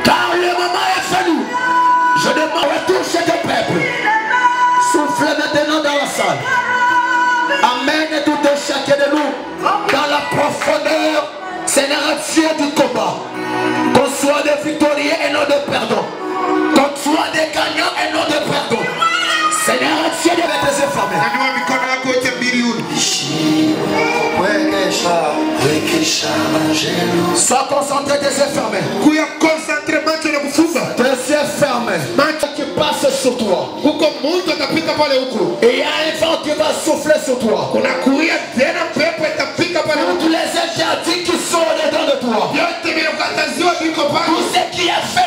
Car le moment est venu. Je demande à tout ce peuple. Souffle maintenant dans la salle. Amène tout un chacun de nous dans la profondeur, Seigneur Dieu, du combat. Qu'on soit des victorieux et non de perdants. Qu'on soit des gagnants et non de perdants. Seigneur Dieu, de tes infamés. Sois concentré, tes yeux fermés. Tes yeux fermés. Qui passe sur toi. Et il y a un vent qui va souffler sur toi. Pour tous les interdits qui sont dedans de toi. Tout ce qui est fait